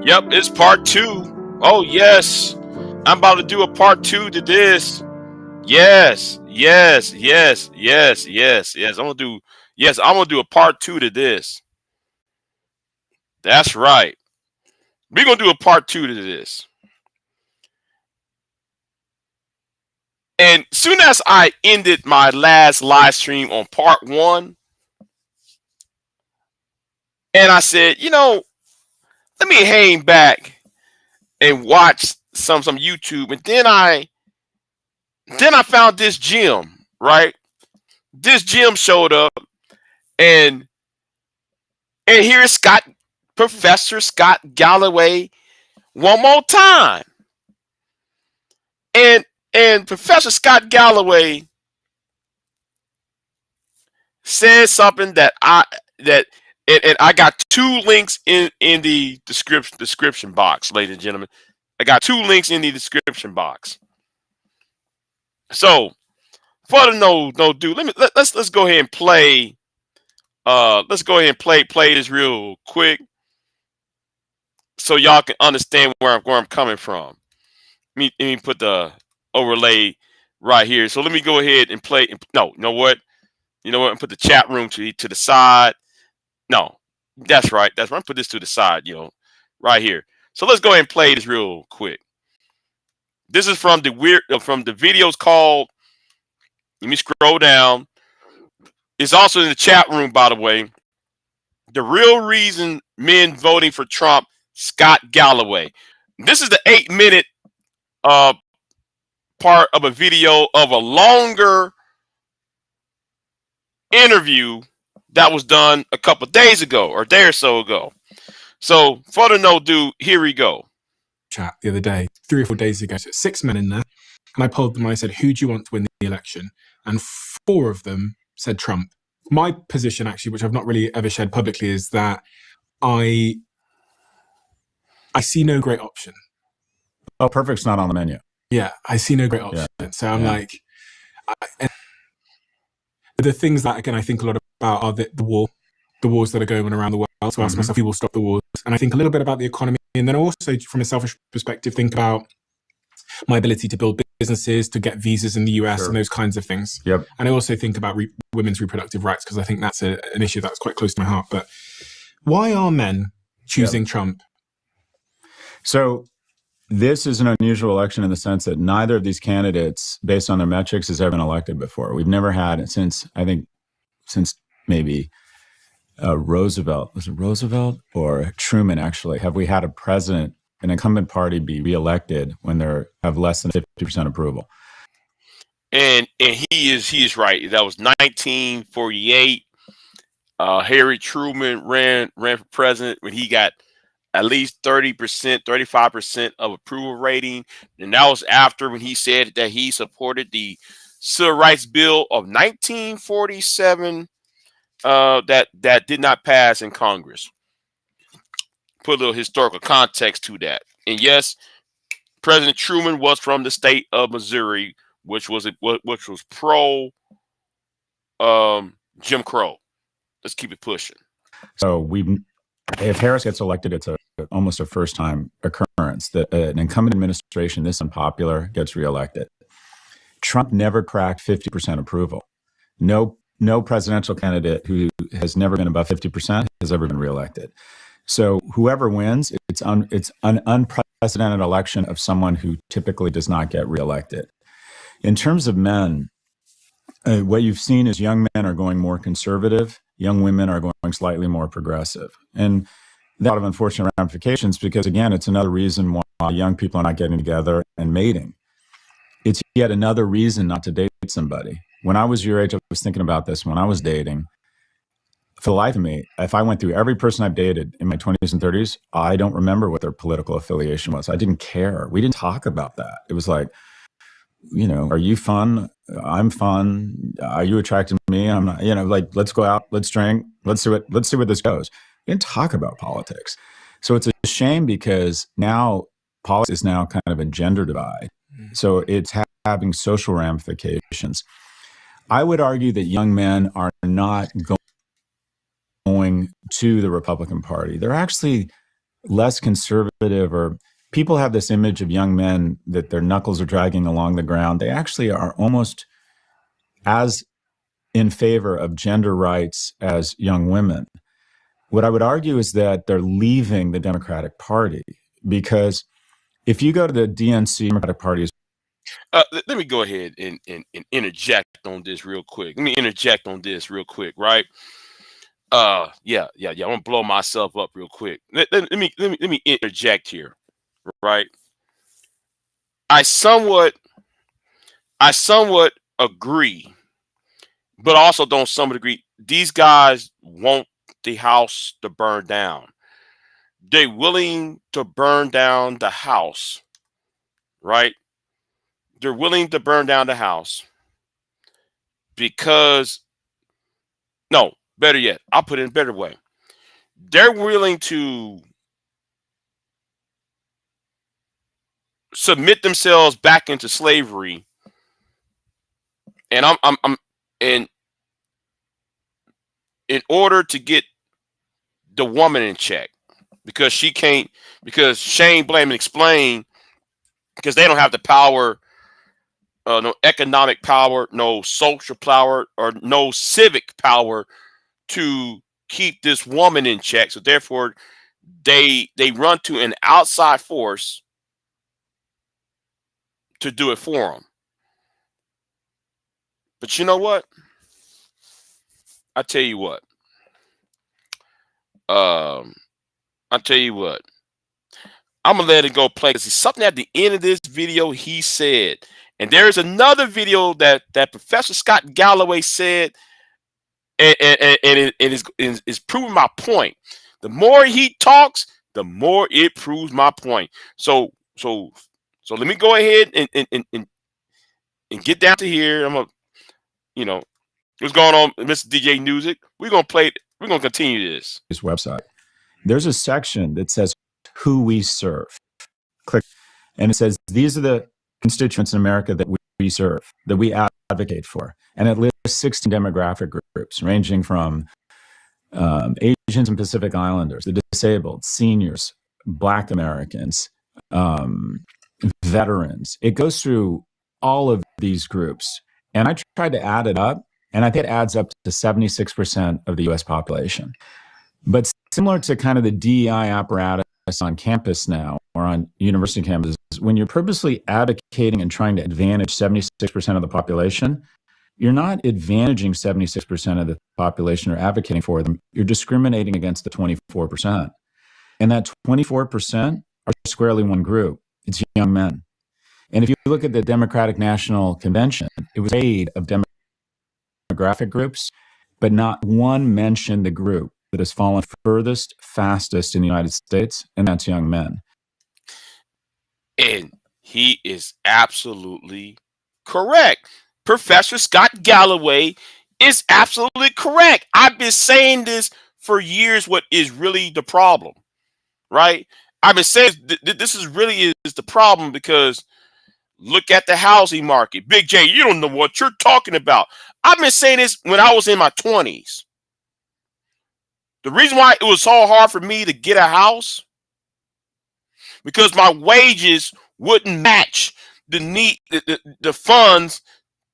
Yep, it's part two. Oh yes, I'm about to do a part two to this. Yes, yes, yes, yes, yes, yes. I'm gonna do. Yes, I'm gonna do a part two to this. That's right. We're gonna do a part two to this. And soon as I ended my last live stream on part one, and I said, let me hang back and watch some YouTube, and then I found this gym, right? This gym showed up, and here's Professor Scott Galloway one more time, and Professor Scott Galloway said something that and I got two links in the description box, ladies and gentlemen. I got two links in the description box. So for the no dude, let's go ahead and play. Let's go ahead and play this real quick so y'all can understand where I'm coming from. Let me put the overlay right here. So let me go ahead and play. No, you know what? And put the chat room to the side. No, that's right. That's right. Put this to the side, right here. So let's go ahead and play this real quick. This is from the videos called. Let me scroll down. It's also in the chat room, by the way. The real reason men voting for Trump, Scott Galloway. This is the 8-minute part of a video of a longer interview that was done a couple days ago or a day or so ago. So for the no dude, here we go. Chat the other day, 3 or 4 days ago, so 6 men in there, and I polled them. I said, who do you want to win the election? And 4 of them said Trump. My position, actually, which I've not really ever shared publicly, is that I see no great option. Oh, perfect's not on the menu. Yeah, I see no great option. Yeah. So I'm like, the things that, again, I think a lot about are the wars that are going on around the world. So I ask myself, who will stop the wars? And I think a little bit about the economy. And then also, from a selfish perspective, think about my ability to build businesses, to get visas in the US and those kinds of things. Yep. And I also think about women's reproductive rights, because I think that's an issue that's quite close to my heart. But why are men choosing Trump? So this is an unusual election in the sense that neither of these candidates, based on their metrics, has ever been elected before. We've never had it since maybe Roosevelt. Was it Roosevelt or Truman, actually? Have we had a president, an incumbent party, be reelected when they have less than 50% approval? And he is right. That was 1948. Harry Truman ran for president when he got at least 30%, 35% of approval rating. And that was after when he said that he supported the Civil Rights Bill of 1947 that did not pass in Congress. Put a little historical context to that. And yes, President Truman was from the state of Missouri, which was pro Jim Crow. Let's keep it pushing. So if Harris gets elected, it's almost a first-time occurrence that an incumbent administration this unpopular gets reelected. Trump never cracked 50% approval. No presidential candidate who has never been above 50% has ever been reelected. So whoever wins, it's an unprecedented election of someone who typically does not get reelected. In terms of men, what you've seen is young men are going more conservative, young women are going slightly more progressive. And that a lot of unfortunate ramifications because, again, it's another reason why young people are not getting together and mating. It's yet another reason not to date somebody. When I was your age, I was thinking about this when I was dating. For the life of me, if I went through every person I've dated in my 20s and 30s, I don't remember what their political affiliation was. I didn't care. We didn't talk about that. It was like, are you fun? I'm fun. Are you attracted to me? I'm not, like, let's go out, let's drink, let's see where this goes. We didn't talk about politics. So it's a shame because now politics is now kind of a gender divide. So it's having social ramifications. I would argue that young men are not going to the Republican Party. They're actually less conservative, or people have this image of young men that their knuckles are dragging along the ground. They actually are almost as in favor of gender rights as young women. What I would argue is that they're leaving the Democratic Party, because if you go to the DNC Democratic Party, let me go ahead and interject on this real quick. Right? Yeah. I'm gonna blow myself up real quick. Let me interject here, right? I somewhat agree, but also don't somewhat agree. These guys want the house to burn down. They're willing to burn down the house, right? They're willing to burn down the house because, no, better yet, I'll put it in a better way. They're willing to submit themselves back into slavery, and I'm and in order to get the woman in check, because she can't, because Shane, Blame, and Explain, because they don't have the power, no economic power, no social power, or no civic power to keep this woman in check. So therefore, they run to an outside force to do it for them. But you know what? I tell you what. I tell you what. I'm gonna let it go play, because it's something at the end of this video he said, and there's another video that Professor Scott Galloway said, and it is proving my point. The more he talks, the more it proves my point. So let me go ahead and get down to here. I'm gonna, what's going on, Mr. DJ Music? We're gonna play. We're gonna continue this. his website, there's a section that says who we serve. Click, and it says these are the constituents in America that we serve, that we advocate for. And it lists 16 demographic groups ranging from Asians and Pacific Islanders, the disabled, seniors, Black Americans, veterans. It goes through all of these groups. And I tried to add it up, and I think it adds up to 76% of the US population. But similar to kind of the DEI apparatus on campus now, or on university campuses, when you're purposely advocating and trying to advantage 76% of the population, you're not advantaging 76% of the population or advocating for them. You're discriminating against the 24%. And that 24% are squarely one group. It's young men. And if you look at the Democratic National Convention, it was made of demographic groups, but not one mentioned the group that has fallen furthest, fastest in the United States, and that's young men. And he is absolutely correct. Professor Scott Galloway is absolutely correct. I've been saying this for years. What is really the problem, right? I've been saying this is really is the problem, because look at the housing market. Big J, you don't know what you're talking about. I've been saying this when I was in my 20s. The reason why it was so hard for me to get a house, because my wages wouldn't match the funds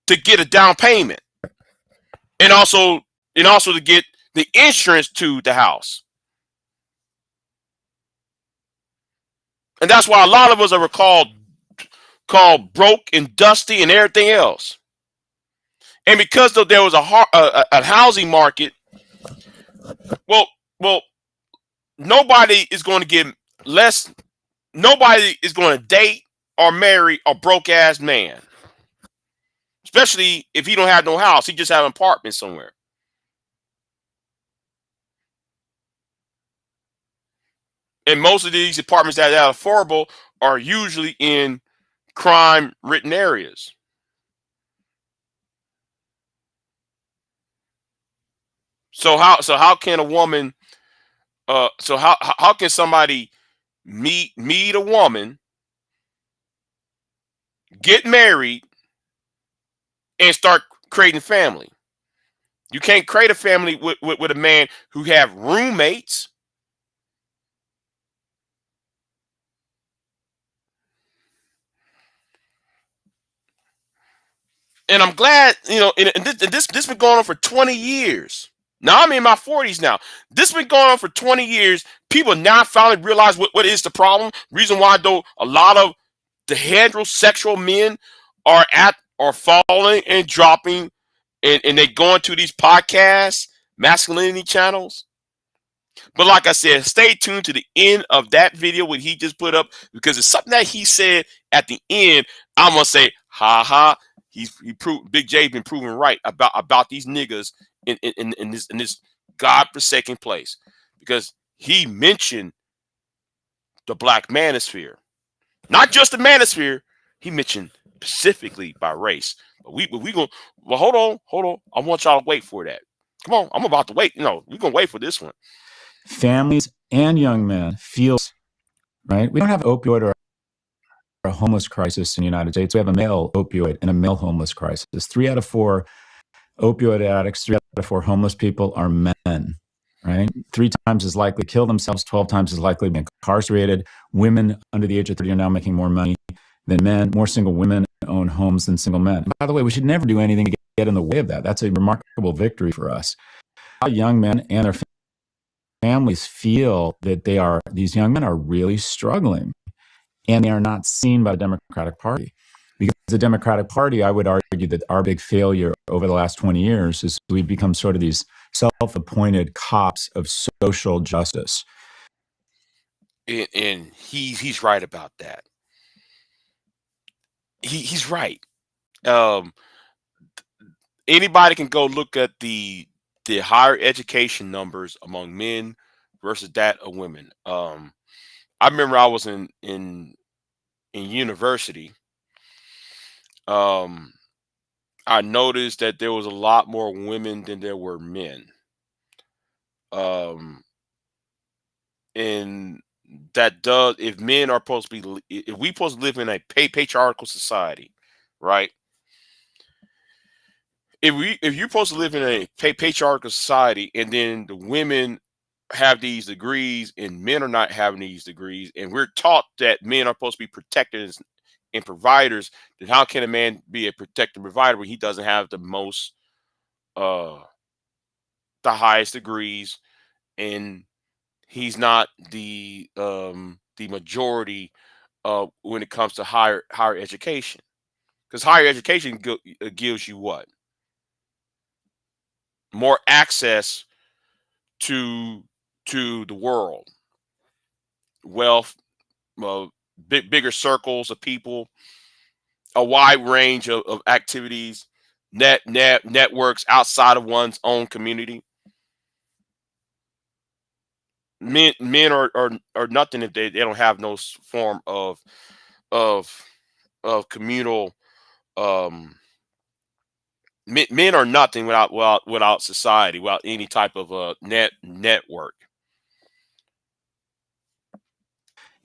to get a down payment, and also to get the insurance to the house. And that's why a lot of us are called broke and dusty and everything else. And because there was a housing market, well, nobody is going to get less. Nobody is going to date or marry a broke ass man, especially if he don't have no house. He just have an apartment somewhere. And most of these apartments that are affordable are usually in crime-ridden areas. So how can a woman? So how can somebody meet a woman, get married, and start creating a family? You can't create a family with a man who have roommates. And I'm glad, and this been going on for 20 years. Now I'm in my 40s now. This been going on for 20 years. People now finally realize what is the problem. Reason why though a lot of the heterosexual men are falling and dropping, and they going to these podcasts, masculinity channels. But like I said, stay tuned to the end of that video what he just put up, because it's something that he said at the end. I'm gonna say, ha ha. He proved Big J been proven right about these niggas in this godforsaken place, because he mentioned the black manosphere, not just the manosphere. He mentioned specifically by race. But we gonna, well, hold on. I want y'all to wait for that. Come on, I'm about to wait. No, we're gonna wait for this one. Families and young men feel, right? We don't have opioid or a homeless crisis in the United States. We have a male opioid and a male homeless crisis. 3 out of 4 opioid addicts, 3 out of 4 homeless people are men, right? 3 times as likely to kill themselves, 12 times as likely to be incarcerated. Women under the age of 30 are now making more money than men. More single women own homes than single men. By the way, we should never do anything to get in the way of that. That's a remarkable victory for us. Young men and their families feel that these young men are really struggling, and they are not seen by the Democratic Party. Because the Democratic Party, I would argue that our big failure over the last 20 years is we've become sort of these self-appointed cops of social justice. And he's right about that. He's right. Anybody can go look at the higher education numbers among men versus that of women. I remember I was in university. I noticed that there was a lot more women than there were men. And that does, if men are supposed to be, if we supposed to live in a patriarchal society, right? If you're supposed to live in a patriarchal society, and then the women have these degrees and men are not having these degrees, and we're taught that men are supposed to be protectors and providers, then how can a man be a protector and provider when he doesn't have the most, uh the highest degrees, and he's not the majority when it comes to higher education? Because higher education gives you what? More access to the world, wealth, uh, bigger circles of people, a wide range of activities, networks outside of one's own community. Men are nothing if they don't have no form of communal. Men are nothing without society, without any type of network.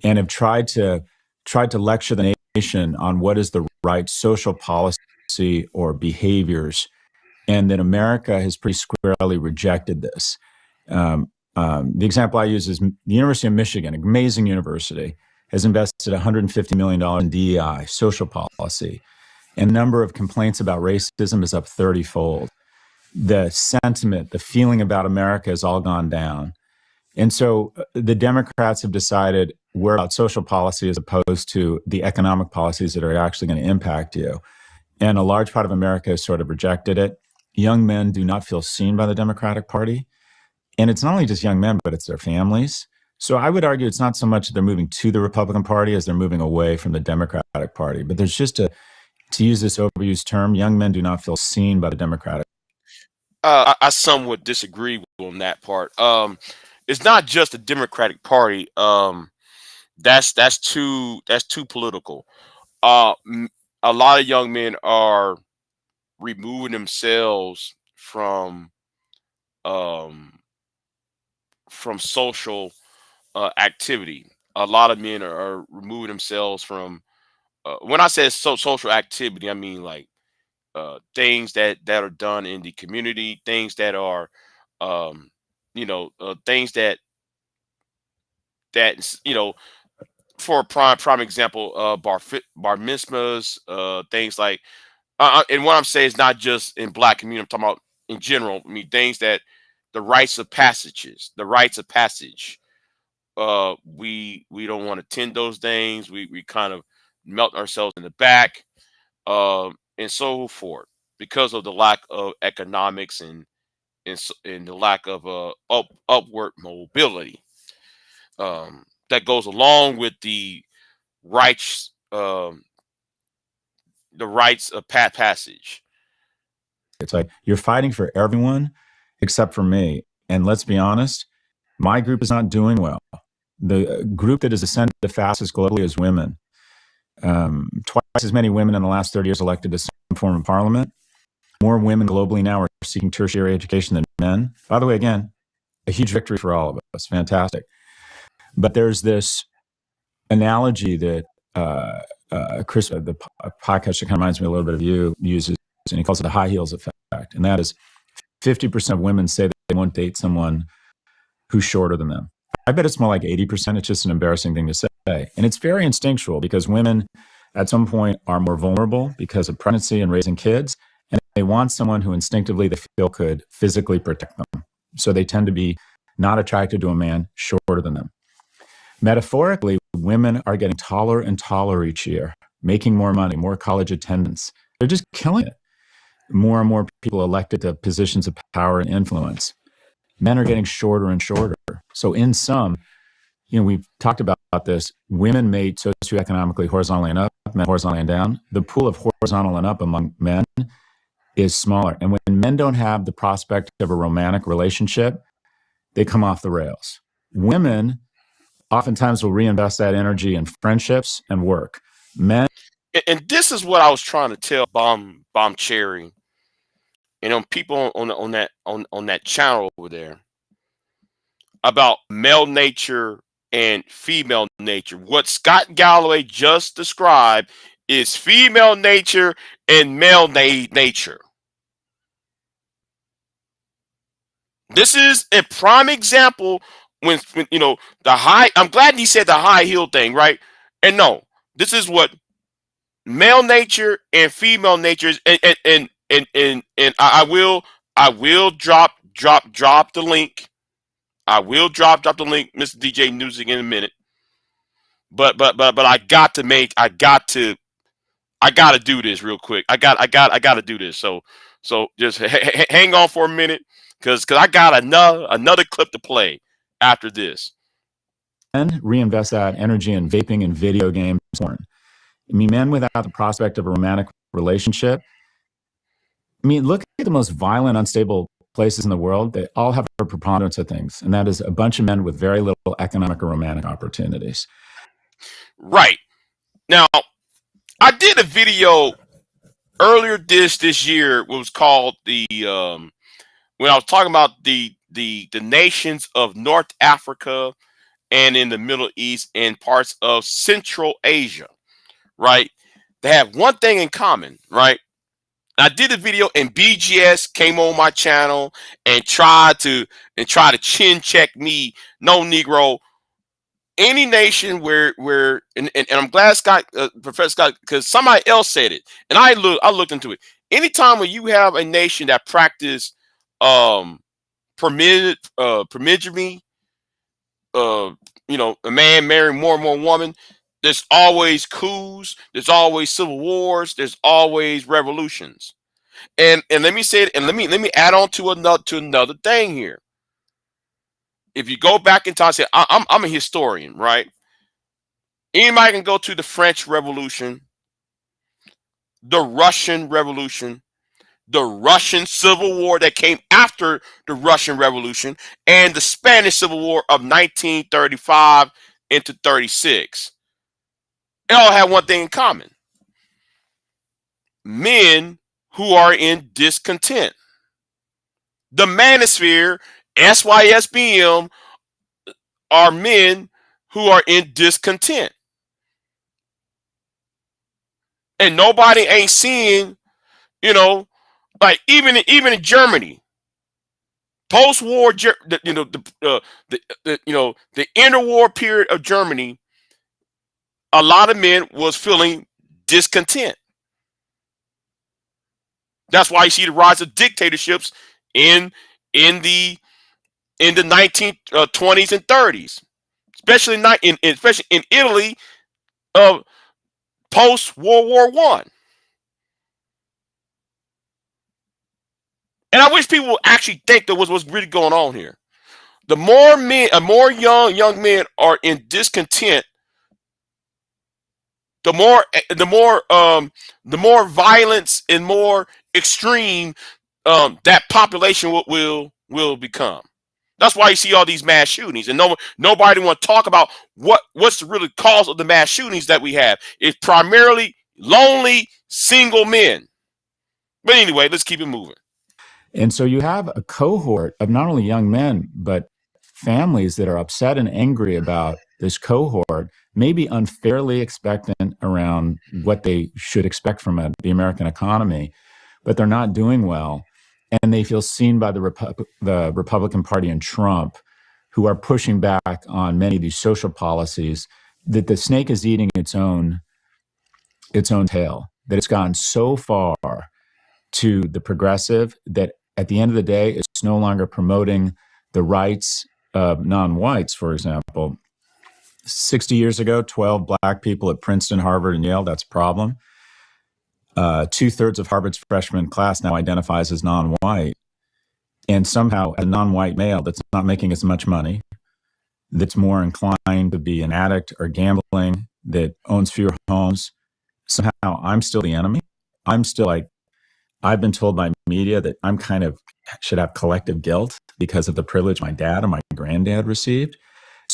And have tried to lecture the nation on what is the right social policy or behaviors, and that America has pretty squarely rejected this. The example I use is the University of Michigan, an amazing university, has invested $150 million in DEI, social policy, and the number of complaints about racism is up 30-fold. The sentiment, the feeling about America has all gone down. And so the Democrats have decided we're about social policy as opposed to the economic policies that are actually going to impact you. And a large part of America has sort of rejected it. Young men do not feel seen by the Democratic Party. And it's not only just young men, but it's their families. So I would argue it's not so much that they're moving to the Republican Party as they're moving away from the Democratic Party. But there's just to use this overused term, young men do not feel seen by the Democratic. I somewhat disagree on that part. It's not just the Democratic Party. That's too political. A lot of young men are removing themselves um, from social activity. A lot of men are removing themselves from. When I say social activity, I mean like things that are done in the community, things that are, things that for a prime example, bar mitzvahs, things like And what I'm saying is not just in black community. I'm talking about in general. I mean, things that the rites of passages, the rites of passage. We don't want to tend those things. We kind of melt ourselves in the back, and so forth, because of the lack of economics and the lack of upward mobility, that goes along with rights the rites of passage. It's like you're fighting for everyone except for me. And let's be honest, my group is not doing well. The group that has ascended the fastest globally is women. Twice as many women in the last 30 years elected to some form of parliament. More women globally now are seeking tertiary education than men. By the way, again, a huge victory for all of us. Fantastic. But there's this analogy that Chris, the podcast that kind of reminds me a little bit of you, uses, and he calls it the high heels effect. And that is 50% of women say that they won't date someone who's shorter than them. I bet it's more like 80%. It's just an embarrassing thing to say. And it's very instinctual because women at some point are more vulnerable because of pregnancy and raising kids. And they want someone who instinctively they feel could physically protect them. So they tend to be not attracted to a man shorter than them. Metaphorically, women are getting taller and taller each year, making more money, more college attendance. They're just killing it. More and more people elected to positions of power and influence. Men are getting shorter and shorter. So in sum, we've talked about this. Women mate socioeconomically horizontally and up, men horizontally and down. The pool of horizontal and up among men is smaller. And when men don't have the prospect of a romantic relationship, they come off the rails. Women oftentimes will reinvest that energy in friendships and work. Men. And this is what I was trying to tell Bomb Cherry, and people on that channel over there, about male nature and female nature. What Scott Galloway just described is female nature and male nature. This is a prime example when the high. I'm glad he said the high heel thing, right? And no, this is what male nature and female nature is, and I will drop the link. I will drop the link, Mr. DJ Music, in a minute. But I got to do this real quick. I got to do this. So just hang on for a minute, because I got another clip to play after this. Men reinvest that energy in vaping and video games. I mean, men without the prospect of a romantic relationship. I mean, look at the most violent, unstable places in the world. They all have a preponderance of things, and that is a bunch of men with very little economic or romantic opportunities. Right. Now, I did a video earlier this year. It was called when I was talking about the nations of North Africa and in the Middle East and parts of Central Asia, right? They have one thing in common, right? I did a video and BGS came on my channel and tried to chin check me. No, Negro. Any nation where and I'm glad Professor Scott, because somebody else said it, and I looked into it. Anytime when you have a nation that practice permigamy, a man marrying more and more women, there's always coups, there's always civil wars, there's always revolutions. And let me say it, and let me add on to another thing here. If you go back in time, say I'm a historian, right? Anybody can go to the French Revolution, the Russian Revolution, the Russian Civil War that came after the Russian Revolution, and the Spanish Civil War of 1935 into 36. They all have one thing in common. Men who are in discontent. The manosphere, SYSBM, are men who are in discontent. And nobody ain't seeing, like even in Germany, post-war, the interwar period of Germany, a lot of men was feeling discontent. That's why you see the rise of dictatorships in the 1920s and 30s, especially especially in Italy, post World War One. And I wish people would actually think that what's really going on here. The more men, more young men are in discontent, the more violence and more extreme that population will become. That's why you see all these mass shootings, and nobody want to talk about what's the really cause of the mass shootings that we have. It's primarily lonely single men. But anyway, let's keep it moving. And so you have a cohort of not only young men, but families that are upset and angry about this cohort, maybe unfairly expectant around what they should expect from the American economy, but they're not doing well. And they feel seen by the Republican Party and Trump, who are pushing back on many of these social policies, that the snake is eating its own tail, that it's gone so far to the progressive that at the end of the day, it's no longer promoting the rights of non-whites. For example, 60 years ago, 12 black people at Princeton, Harvard, and Yale, that's a problem. 2/3 of Harvard's freshman class now identifies as non-white. And somehow a non-white male that's not making as much money, that's more inclined to be an addict or gambling, that owns fewer homes, somehow I'm still the enemy. I'm still like, I've been told by media that I'm kind of should have collective guilt because of the privilege my dad and my granddad received.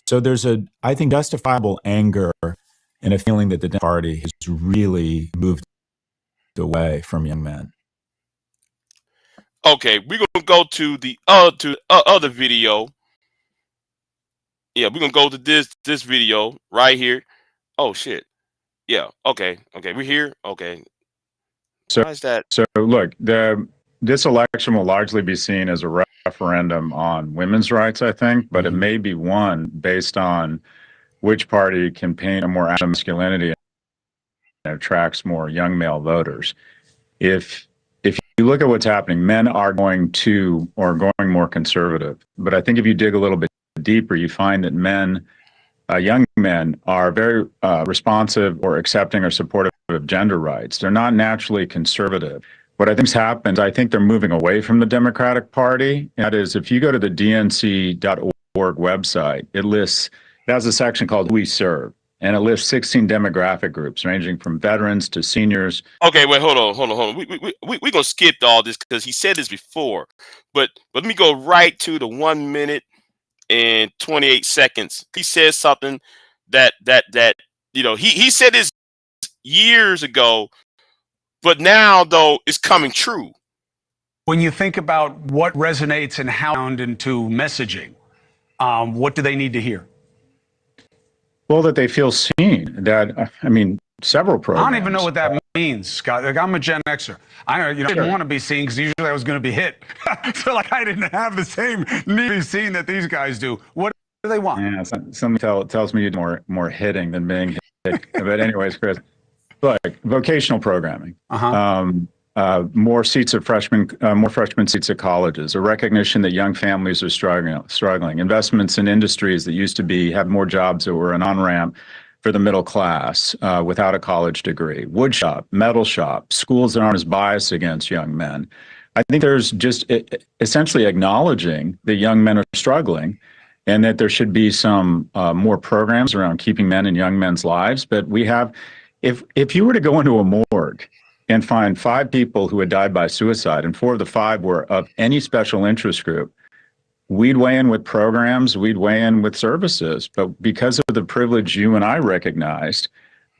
So there's I think, justifiable anger and a feeling that the Democratic Party has really moved away from young men. Okay, we're gonna go to the other video. Yeah, we're gonna go to this video right here. Oh shit. Yeah. Okay. We're here. Okay. So, why is that? So look, this election will largely be seen as a referendum on women's rights, I think, but it may be won based on which party can paint a more masculinity and attracts more young male voters. If you look at what's happening, men are going more conservative. But I think if you dig a little bit deeper, you find that young men are very responsive or accepting or supportive of gender rights. They're not naturally conservative. What I think's happened, I think they're moving away from the Democratic Party. That is, if you go to the dnc.org website, it has a section called Who We Serve, and it lists 16 demographic groups ranging from veterans to seniors. Okay, wait, hold on. We're gonna skip all this because he said this before, but let me go right to the 1 minute and 28 seconds. He says something that he said this years ago, but now though it's coming true. When you think about what resonates and how into messaging, what do they need to hear? Well, that they feel seen. Several programs. I don't even know what that means, Scott. Like, I'm a Gen Xer. I didn't want to be seen because usually I was going to be hit. So I didn't have the same need to be seen that these guys do. What do they want? Yeah, something tells me you do more hitting than being hit. But anyways, Chris, look, vocational programming. More freshman seats at colleges, a recognition that young families are struggling, investments in industries that used to have more jobs that were an on-ramp for the middle class without a college degree, wood shop, metal shop, schools that aren't as biased against young men. I think there's just essentially acknowledging that young men are struggling and that there should be some more programs around keeping men in young men's lives. But if you were to go into a morgue and find 5 people who had died by suicide, and 4 of the 5 were of any special interest group, we'd weigh in with programs, we'd weigh in with services. But because of the privilege you and I recognized,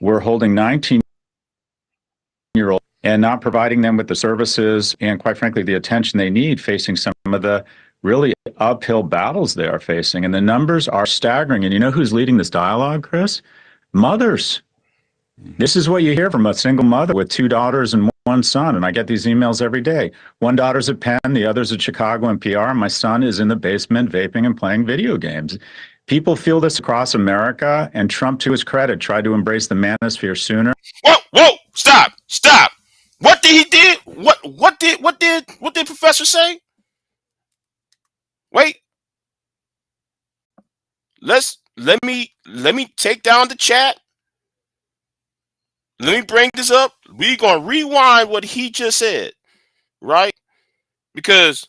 we're holding 19-year-olds and not providing them with the services and, quite frankly, the attention they need, facing some of the really uphill battles they are facing. And the numbers are staggering. And you know who's leading this dialogue, Chris? Mothers. This is what you hear from a single mother with 2 daughters and 1 son. And I get these emails every day. One daughter's at Penn, the other's at Chicago and PR. My son is in the basement vaping and playing video games. People feel this across America, and Trump, to his credit, tried to embrace the manosphere sooner. Whoa, stop. What What did he did? What did Professor say? Wait. Let me take down the chat. Let me bring this up. We're gonna rewind what he just said, right? Because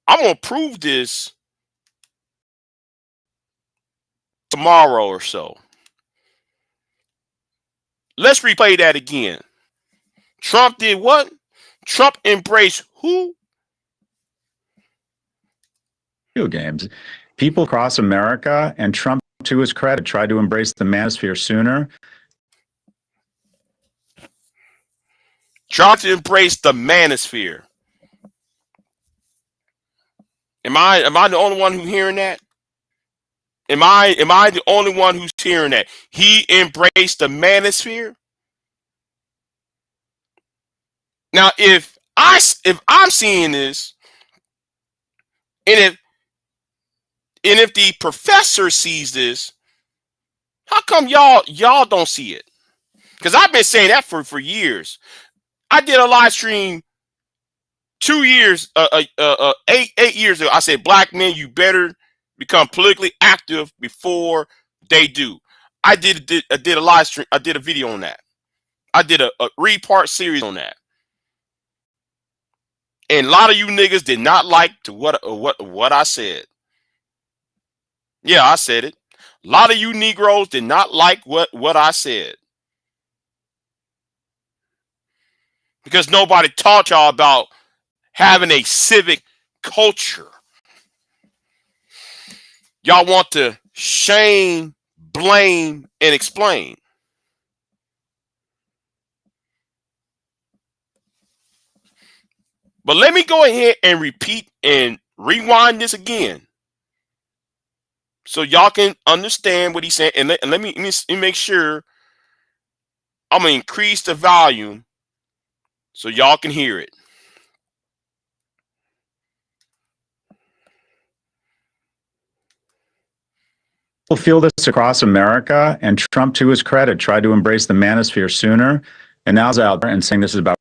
I'm gonna prove this tomorrow or so. Let's replay that again. Trump did what? Trump embraced who? Video games. People across America, and Trump, to his credit, tried to embrace the manosphere sooner. Trump embraced the manosphere. Am I the only one who's hearing that? Am I the only one who's hearing that? He embraced the manosphere. Now, if I'm seeing this, and if the professor sees this, how come y'all don't see it? Because I've been saying that for years. I did a live stream 8 years ago. I said, black men, you better become politically active before they do. I did a live stream. I did a video on that. I did a 3-part series on that. And a lot of you niggas did not like what I said. Yeah, I said it. A lot of you Negroes did not like what I said. Because nobody taught y'all about having a civic culture. Y'all want to shame, blame, and explain. But let me go ahead and repeat and rewind this again, so y'all can understand what he's saying. And let me make sure I'm gonna increase the volume so y'all can hear it. People feel this across America, and Trump, to his credit, tried to embrace the manosphere sooner, and now he's out there and saying this is about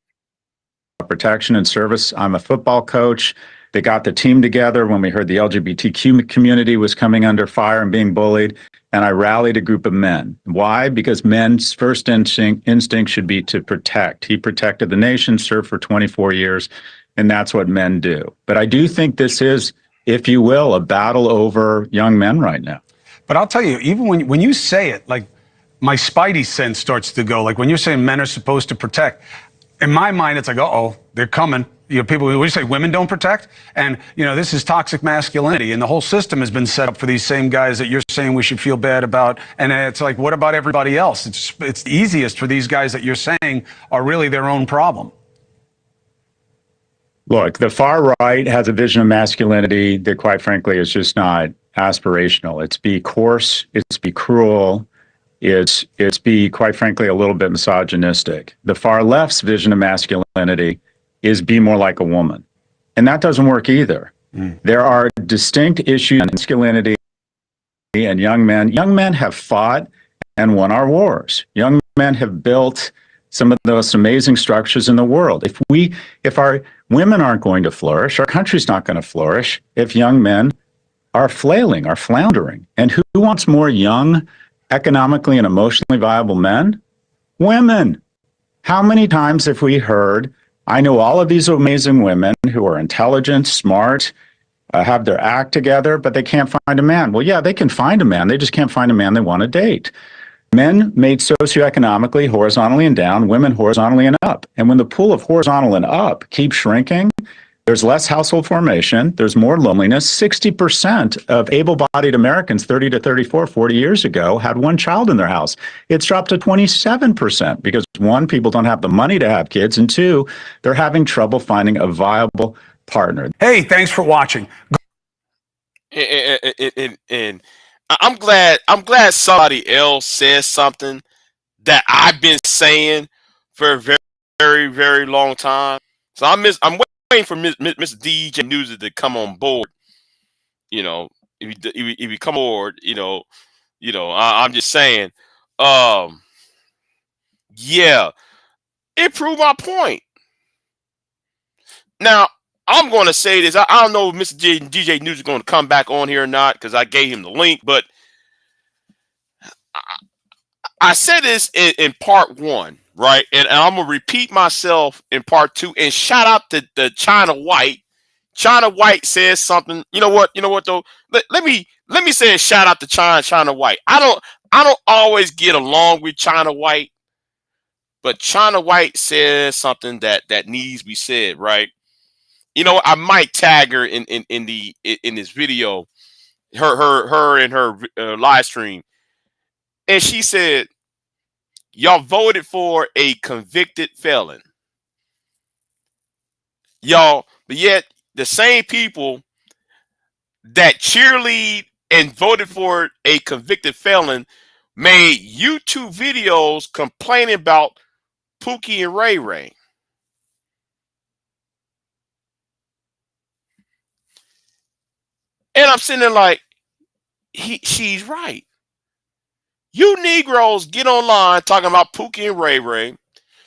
protection and service. I'm a football coach. They got the team together when we heard the LGBTQ community was coming under fire and being bullied, and I rallied a group of men. Why? Because men's first instinct should be to protect. He protected the nation, served for 24 years, and that's what men do. But I do think this is, if you will, a battle over young men right now. But I'll tell you, even when you say it, like, my spidey sense starts to go. Like, when you're saying men are supposed to protect, in my mind, it's like, uh-oh, they're coming. You know, people, what do you say, women don't protect? And, you know, this is toxic masculinity, and the whole system has been set up for these same guys that you're saying we should feel bad about. And it's like, what about everybody else? It's easiest for these guys that you're saying are really their own problem. Look, the far right has a vision of masculinity that, quite frankly, is just not aspirational. It's be coarse, it's be cruel, it's be, quite frankly, a little bit misogynistic. The far left's vision of masculinity is be more like a woman. And that doesn't work either. There are distinct issues in masculinity and young men. Young men have fought and won our wars. Young men have built some of the most amazing structures in the world. If our women aren't going to flourish, our country's not going to flourish if young men are flailing, are floundering. And who wants more young, economically and emotionally viable men? Women. How many times have we heard, I know all of these amazing women who are intelligent, smart, have their act together, but they can't find a man. Well, yeah, they can find a man. They just can't find a man they want to date. Men made socioeconomically, horizontally and down, women horizontally and up. And when the pool of horizontal and up keeps shrinking, there's less household formation, there's more loneliness. 60% of able-bodied Americans 30 to 34, 40 years ago had one child in their house. It's dropped to 27% because, one, people don't have the money to have kids, and two, they're having trouble finding a viable partner. Hey, thanks for watching. And I'm glad somebody else says something that I've been saying for a very, very, very long time. So I'm waiting for Mr. DJ News to come on board. You know, if he come aboard, I'm just saying, yeah, it proved my point. Now, I'm going to say this. I don't know if Mr. DJ News is going to come back on here or not because I gave him the link, but I said this in part one, right? And I'm going to repeat myself in part two and shout out to the China White. China White says something. You know what? You know what though? Let me say a shout out to China White. I don't always get along with China White, but China White says something that needs to be said, right? You know, I might tag her in this video, her in her live stream, and she said, "Y'all voted for a convicted felon, y'all, but yet the same people that cheerlead and voted for a convicted felon made YouTube videos complaining about Pookie and Ray Ray." And I'm sitting there like, she's right. You Negroes get online talking about Pookie and Ray Ray.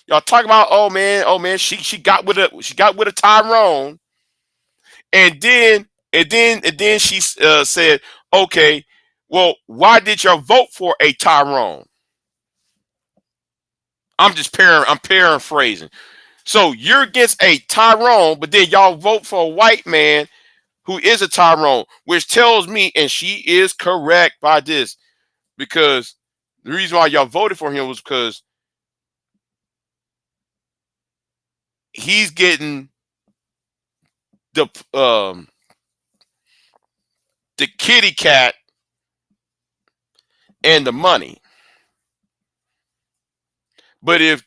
Y'all talking about, oh man, she got with a Tyrone, and then she said, okay, well, why did y'all vote for a Tyrone? I'm paraphrasing. So you're against a Tyrone, but then y'all vote for a white man who is a Tyrone, which tells me, and she is correct by this, because the reason why y'all voted for him was because he's getting the kitty cat and the money. But if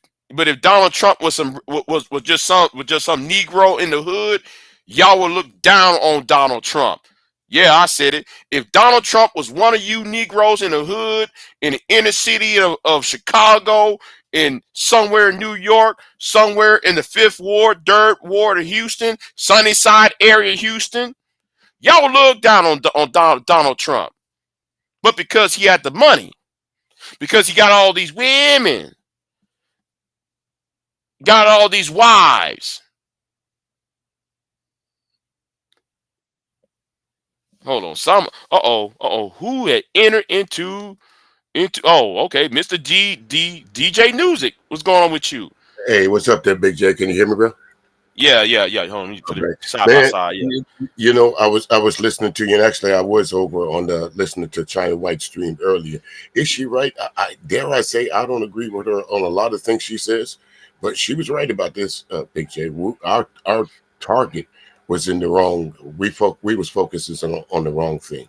Donald Trump was just some Negro in the hood, y'all would look down on Donald Trump. Yeah, I said it. If Donald Trump was one of you Negroes in the hood, in the inner city of Chicago, in somewhere in New York, somewhere in the Fifth Ward, Third Ward of Houston, Sunnyside area, Houston, y'all would look down on Donald Trump. But because he had the money, because he got all these women, got all these wives. Hold on, who had entered into okay, Mr. DJ Music. What's going on with you? Hey, what's up there, Big J? Can you hear me, bro? Yeah. Hold on, you put it side by Man, side. Yeah. you know, I was listening to you, and actually, I was over on the listening to China White stream earlier. Is she right? I dare I say I don't agree with her on a lot of things she says, but she was right about this, Big J. Our target was in the wrong. We was focusing on the wrong thing.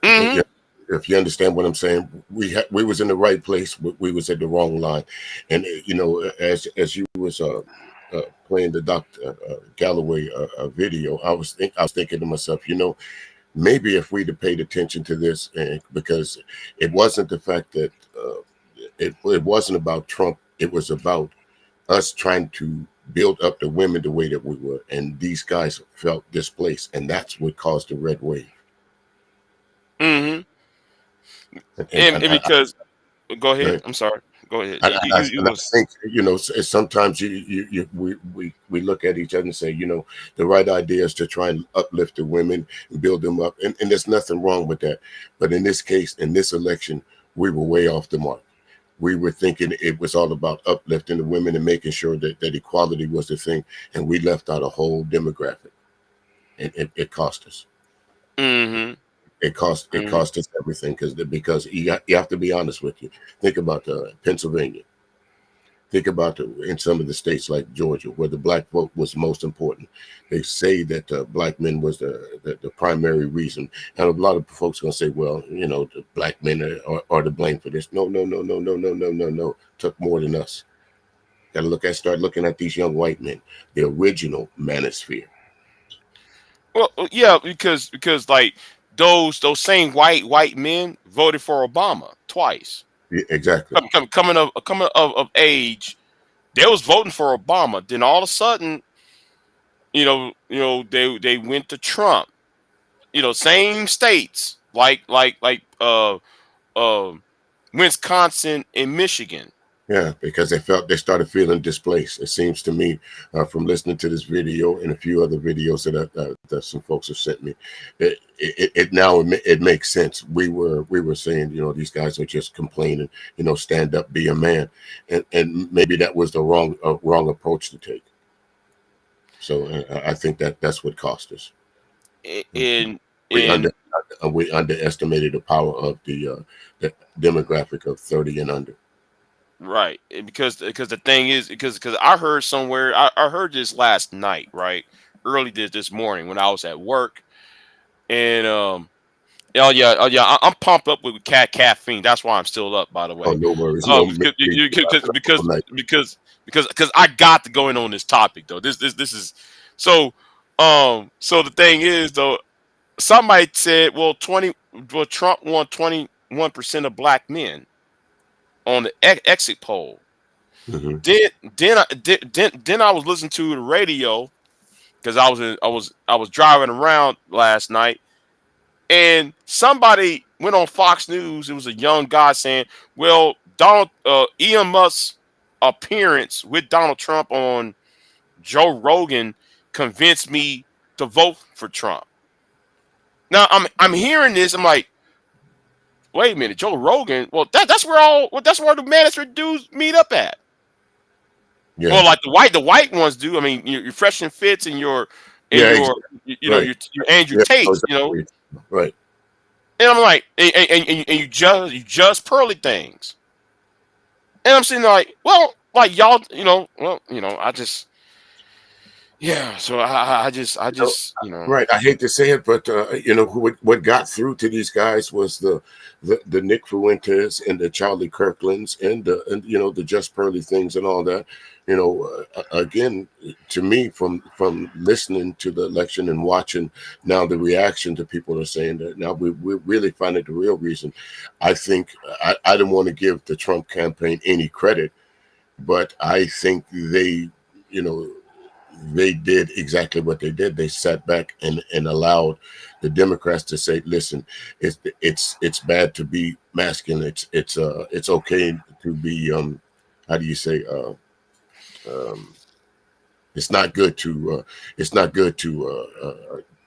Mm-hmm. If you understand what I'm saying, we was in the right place, but we was at the wrong line. And you know, as you was playing the Dr. Galloway video, I was thinking to myself, you know, maybe if we'd have paid attention to this, and because it wasn't the fact that it wasn't about Trump, it was about us trying to build up the women the way that we were, and these guys felt displaced, and that's what caused the red wave. Mm-hmm. And And because go ahead. I, I'm sorry. Go ahead. I, I, You and I was think, you know, sometimes we look at each other and say, you know, the right idea is to try and uplift the women and build them up, and there's nothing wrong with that. But in this case, in this election, we were way off the mark. We were thinking it was all about uplifting the women and making sure that equality was the thing, and we left out a whole demographic, and it cost us. mm-hmm. It cost us everything, because you have to be honest with you. Think about Pennsylvania. Think about in some of the states like Georgia, where the black vote was most important. They say that black men was the primary reason. And a lot of folks are going to say, well, you know, the black men are to blame for this. No. Took more than us. Got to start looking at these young white men, the original manosphere. Well, yeah, because like those same white men voted for Obama twice. Yeah, exactly. Coming of age, they was voting for Obama. Then all of a sudden, they went to Trump. You know, same states like uh Wisconsin and Michigan. Yeah, because they started feeling displaced. It seems to me, from listening to this video and a few other videos that some folks have sent me, it now it makes sense. We were saying, these guys are just complaining. Stand up, be a man, and maybe that was the wrong approach to take. So I think that's what cost us. In We under in we underestimated the power of the demographic of 30 and under. Right, because the thing is, because I heard somewhere, I heard this last night, right, early this morning when I was at work, and I'm pumped up with caffeine. That's why I'm still up, by the Oh, way. no worries. No, Because night. I got to go in on this topic though. This is so. So the thing is though, somebody said, well, Trump won 21% of black men on the exit poll. Hmm. Then I was listening to the radio because I was driving around last night, and somebody went on Fox News. It was a young guy saying, "Well, Elon Musk's appearance with Donald Trump on Joe Rogan convinced me to vote for Trump." Now I'm hearing this. I'm like, wait a minute, Joe Rogan. Well, that's where the mandatory dudes meet up at. Yeah. Well, like the white ones do. I mean, your Fresh and Fits and your and Yeah. your Exactly. you know Right. your Andrew Yeah. Tates. Exactly. Right. And I'm like, and you just pearly things. And I'm sitting there like, well, like y'all, I just, yeah. So I just. Right. I hate to say it, but what got through to these guys was the Nick Fuentes and the Charlie Kirklands and the Just Pearly things and all that. Again, to me, from listening to the election and watching now the reaction to people are saying that now we're really finding the real reason. I think I don't want to give the Trump campaign any credit, but I think you know they did exactly what they did. They sat back and allowed the Democrats to say, "Listen, it's bad to be masculine. It's okay to be how do you say um, it's not good to it's not good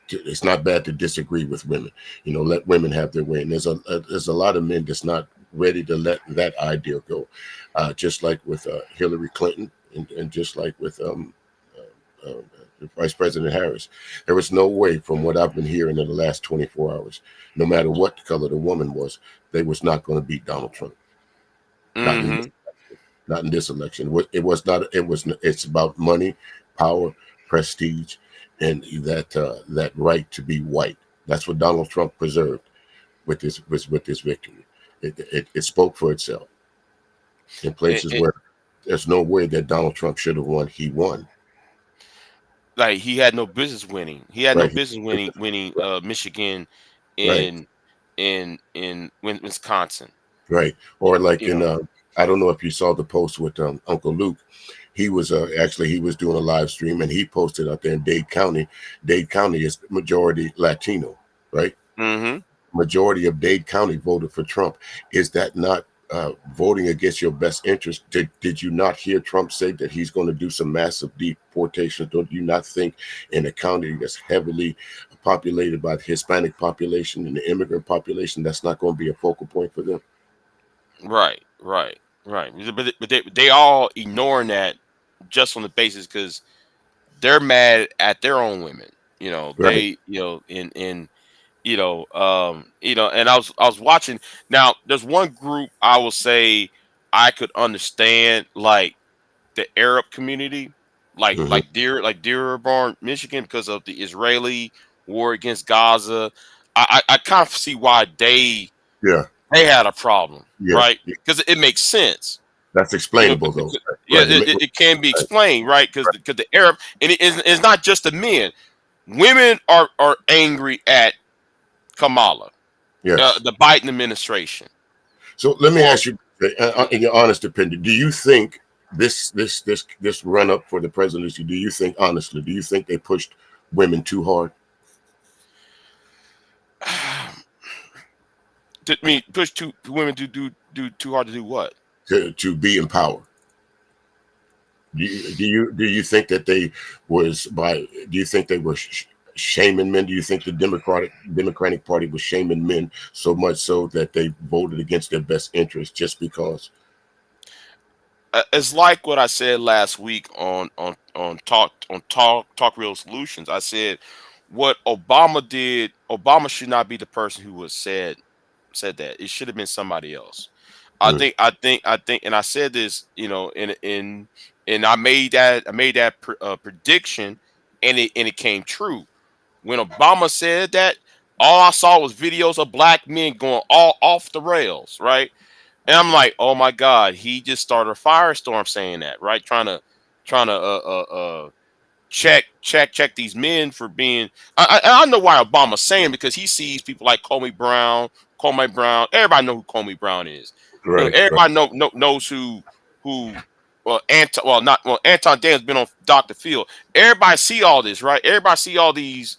it's not bad to disagree with women. Let women have their way. And there's a lot of men that's not ready to let that idea go. Just like with Hillary Clinton and just like with uh, uh, Vice President Harris. There was no way, from what I've been hearing in the last 24 hours, no matter what color the woman was, they was not going to beat Donald Trump. Not in Mm-hmm. not in this election. It was not. It was. It's about money, power, prestige, and that right to be white. That's what Donald Trump preserved with this victory. It spoke for itself. In places where there's no way that Donald Trump should have won, he won. Like he had no business winning. He had no Right. business winning Michigan Right. in Wisconsin. Right. Or like You in know. I don't know if you saw the post with Uncle Luke. He was actually he was doing a live stream and he posted out there in Dade County. Dade County is majority Latino, right? Mm-hmm. Majority of Dade County voted for Trump. Is that not voting against your best interest? Did you not hear Trump say that he's going to do some massive deportations? Don't you not think in a county that's heavily populated by the Hispanic population and the immigrant population, that's not going to be a focal point for them? Right. Right. Right. But they all ignoring that just on the basis because they're mad at their own women. Right. And I was watching. Now there's one group I will say I could understand, like the Arab community, like Hmm. like Dearborn, Michigan, because of the Israeli war against Gaza. I kind of see why Yeah. they had a problem, Yeah. right? Because it makes sense. That's explainable though. Yeah, Right. it can be Right. explained, right? Because Right. the Arab, and it's not just the men. Women are angry at Kamala, Yes. the Biden administration. So let me For ask you, in your honest opinion, do you think this run up for the presidency? Do you think honestly? Do you think they pushed women too hard? to me, push two women to do too hard to do what? to be in power? Do you think that they was by? Do you think they were shaming men? Do you think the Democratic Party was shaming men so much so that they voted against their best interest just because? It's like what I said last week on Talk Real Solutions. I said what Obama did. Obama should not be the person who was said that. It should have been somebody else. Mm. I think, and I said this, and I made that prediction, and it came true. When Obama said that, all I saw was videos of black men going all off the rails, right? And I'm like, oh my God, he just started a firestorm saying that, right? Trying to check these men for being. I know why Obama's saying, because he sees people like Comey Brown. Everybody know who Comey Brown is. Right, right. Everybody knows who. Anton Dan's been on Dr. Phil. Everybody see all this, right? Everybody see all these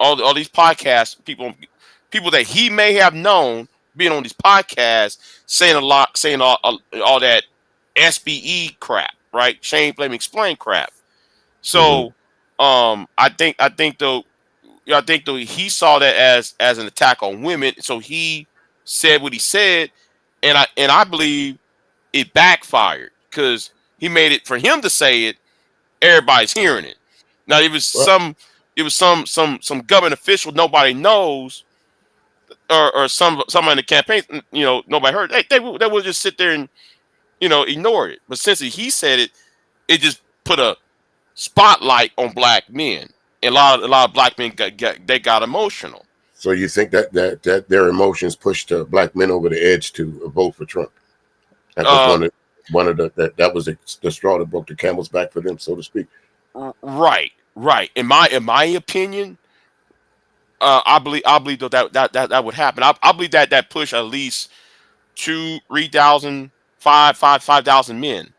podcasts. People that he may have known being on these podcasts saying all that SBE crap, right? Shame, blame, explain crap. Hmm. So I think though he saw that as an attack on women. So he said what he said, and I believe it backfired, because he made it, for him to say it, everybody's hearing it. Now Well, it was some government official nobody knows, or somebody in the campaign, nobody heard. They would just sit there and ignore it. But since he said it, it just put a spotlight on black men, and a lot of black men got emotional. so you think that their emotions pushed black men over the edge to vote for Trump? That was Uh, one of that was the straw that broke the camel's back for them, so to speak. right, right. In my opinion, I believe that would happen. I believe that push at least 3,000, 5,000 men,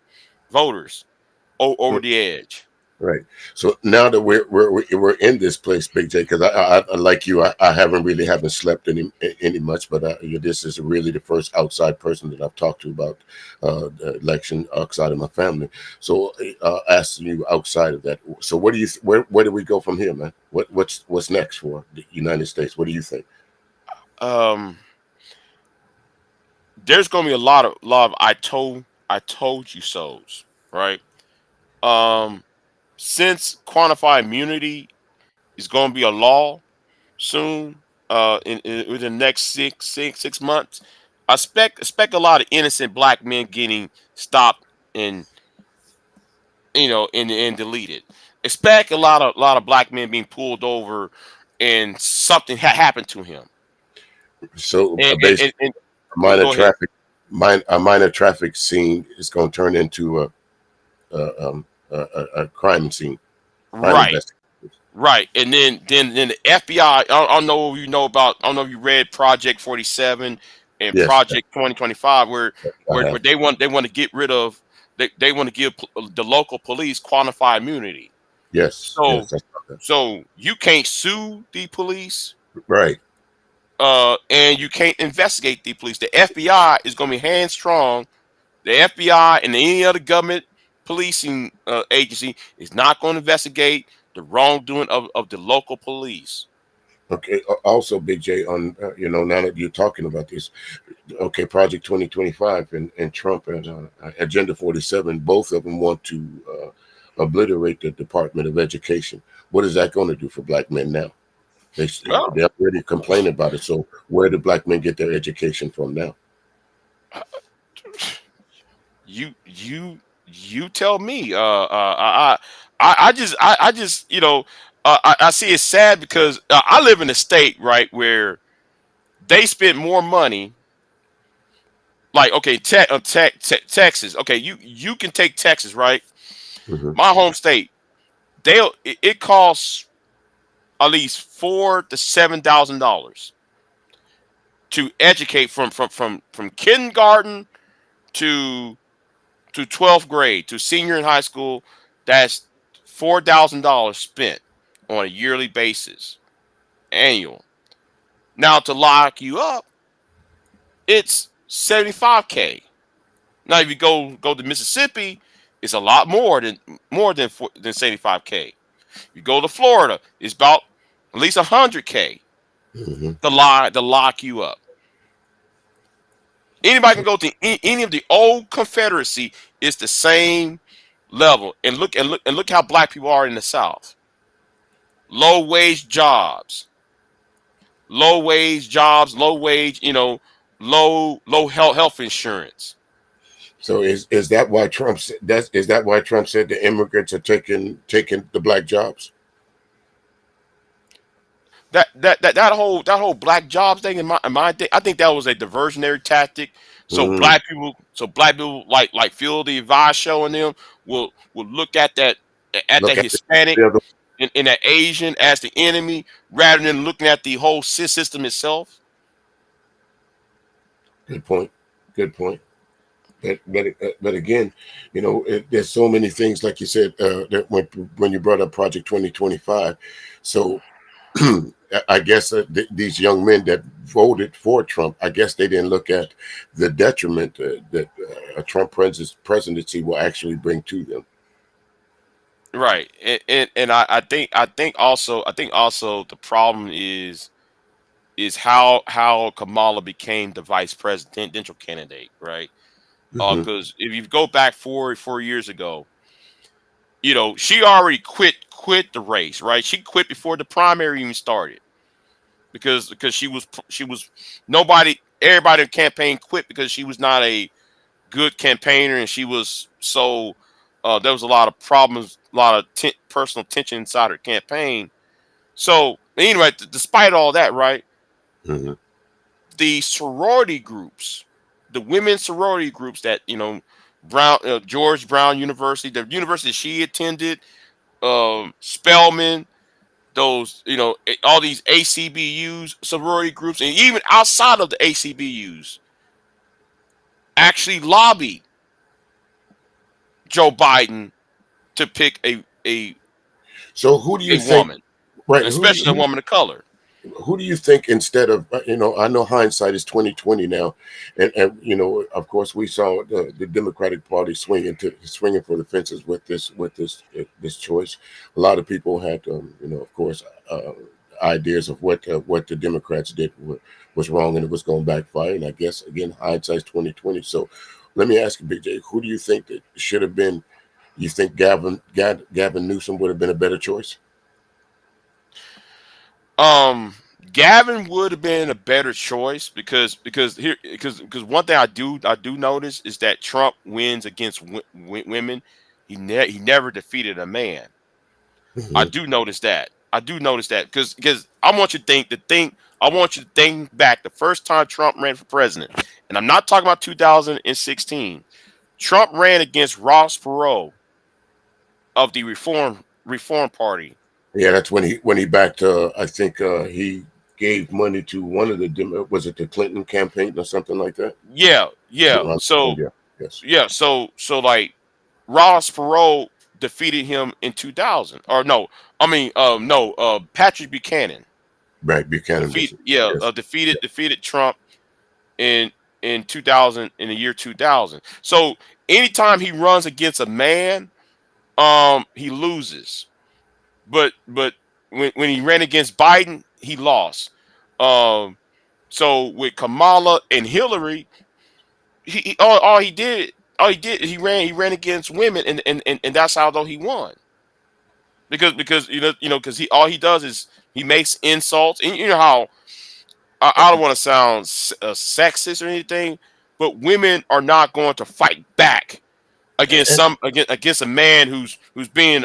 voters, over the edge. Right. So now that we're in this place, Big J, because I like you, I haven't slept any much, but this is really the first outside person that I've talked to about the election outside of my family. So asking you outside of that, so what do you where do we go from here, man? What's next for the United States? What do you think? Um, there's gonna be a lot of I told you so's, right? Um, since quantified immunity is gonna be a law soon, within the next 6 months, I expect a lot of innocent black men getting stopped and and deleted. Expect a lot of black men being pulled over and something happened to him. So And and, basically, and, and a go, minor go ahead. traffic, a minor traffic scene is going to turn into a crime scene, crime Right. investigation. Right, and then the FBI. I don't know if you know about. I don't know if you read Project 47 and Yes, Project 2025, where I where, have. where they want to get rid of. They want to give the local police qualified immunity. Yes, So yes, I saw that. so you can't sue the police, Right. and you can't investigate the police. The FBI is going to be hand strong. The FBI and any other government policing agency is not going to investigate the wrongdoing of the local police. Okay. Also, Big J, on now that you're talking about this, okay, Project 2025 and Trump and Agenda 47, both of them want to obliterate the Department of Education. What is that going to do for black men now? Well, They're already complaining about it. So where do black men get their education from now? you tell me. I see it's sad because I live in a state, right, where they spend more money. Like, okay, Texas. Okay, you can take Texas, right? Hmm. My home state. It costs at least $4,000 to $7,000 to educate from kindergarten to 12th grade to senior in high school. That's $4,000 spent on a yearly basis, annual. Now to lock you up, it's 75K. Now, if you go to Mississippi, it's a lot more than 75K. You go to Florida, it's about at least 100K Mhm. to lock you up. Anybody can go to any of the old Confederacy. It's the same level. And look how black people are in the South. Low wage jobs, low wage, low health insurance. So is that why is that why Trump said the immigrants are taking the black jobs? That whole black jobs thing in my thing, I think that was a diversionary tactic. So Mm. black people like Phil the Advice show and them will look at that Look at Hispanic the other. and that Asian as the enemy rather than looking at the whole system itself. Good point. Good point. But again, there's so many things like you said that when you brought up Project 2025. So I guess these young men that voted for Trump, I guess they didn't look at the detriment that a Trump presidency will actually bring to them. Right. And I think also the problem is how Kamala became the vice presidential candidate, right? Hmm. Because if you go back four years ago, she already quit the race, right? She quit before the primary even started because she was everybody in the campaign quit because she was not a good campaigner and she was so there was a lot of problems, a lot of personal tension inside her campaign. So anyway, despite all that, right? Hmm. The sorority groups, the women's sorority groups that Brown George Brown University, the university she attended, Spelman, those all these ACBUs, sorority groups, and even outside of the ACBUs, actually lobbied Joe Biden to pick a So who do you think? woman, Right? especially a woman of color. Who do you think instead of I know hindsight is 2020 now, and of course we saw the Democratic Party swinging for the fences with this choice. A lot of people had of course ideas of what the Democrats did was wrong and it was going to backfire. And I guess again hindsight's 2020. So let me ask you, Big J, who do you think that should have been? You think Gavin Newsom would have been a better choice? Um, Gavin would have been a better choice because one thing I do notice is that Trump wins against women. He never defeated a man. I Mhm. do notice that. I do notice that because I want you to think back the first time Trump ran for president, and I'm not talking about 2016. Trump ran against Ross Perot of the Reform Party. Yeah, that's when he backed. I think he gave money to one of was it the Clinton campaign or something like that? Yeah, yeah. So Yeah, yes, yeah, so like Ross Perot defeated him in 2000, or no, I mean, no, Patrick Buchanan right. Buchanan is yes, defeated Trump in 2000 in the year 2000. So anytime he runs against a man, he loses. But when he ran against Biden, he lost. Um, so with Kamala and Hillary, all he did he ran against women and that's how though he won because because he all he does is he makes insults and you know how I don't want to sound sexist or anything, but women are not going to fight back against and, against a man who's being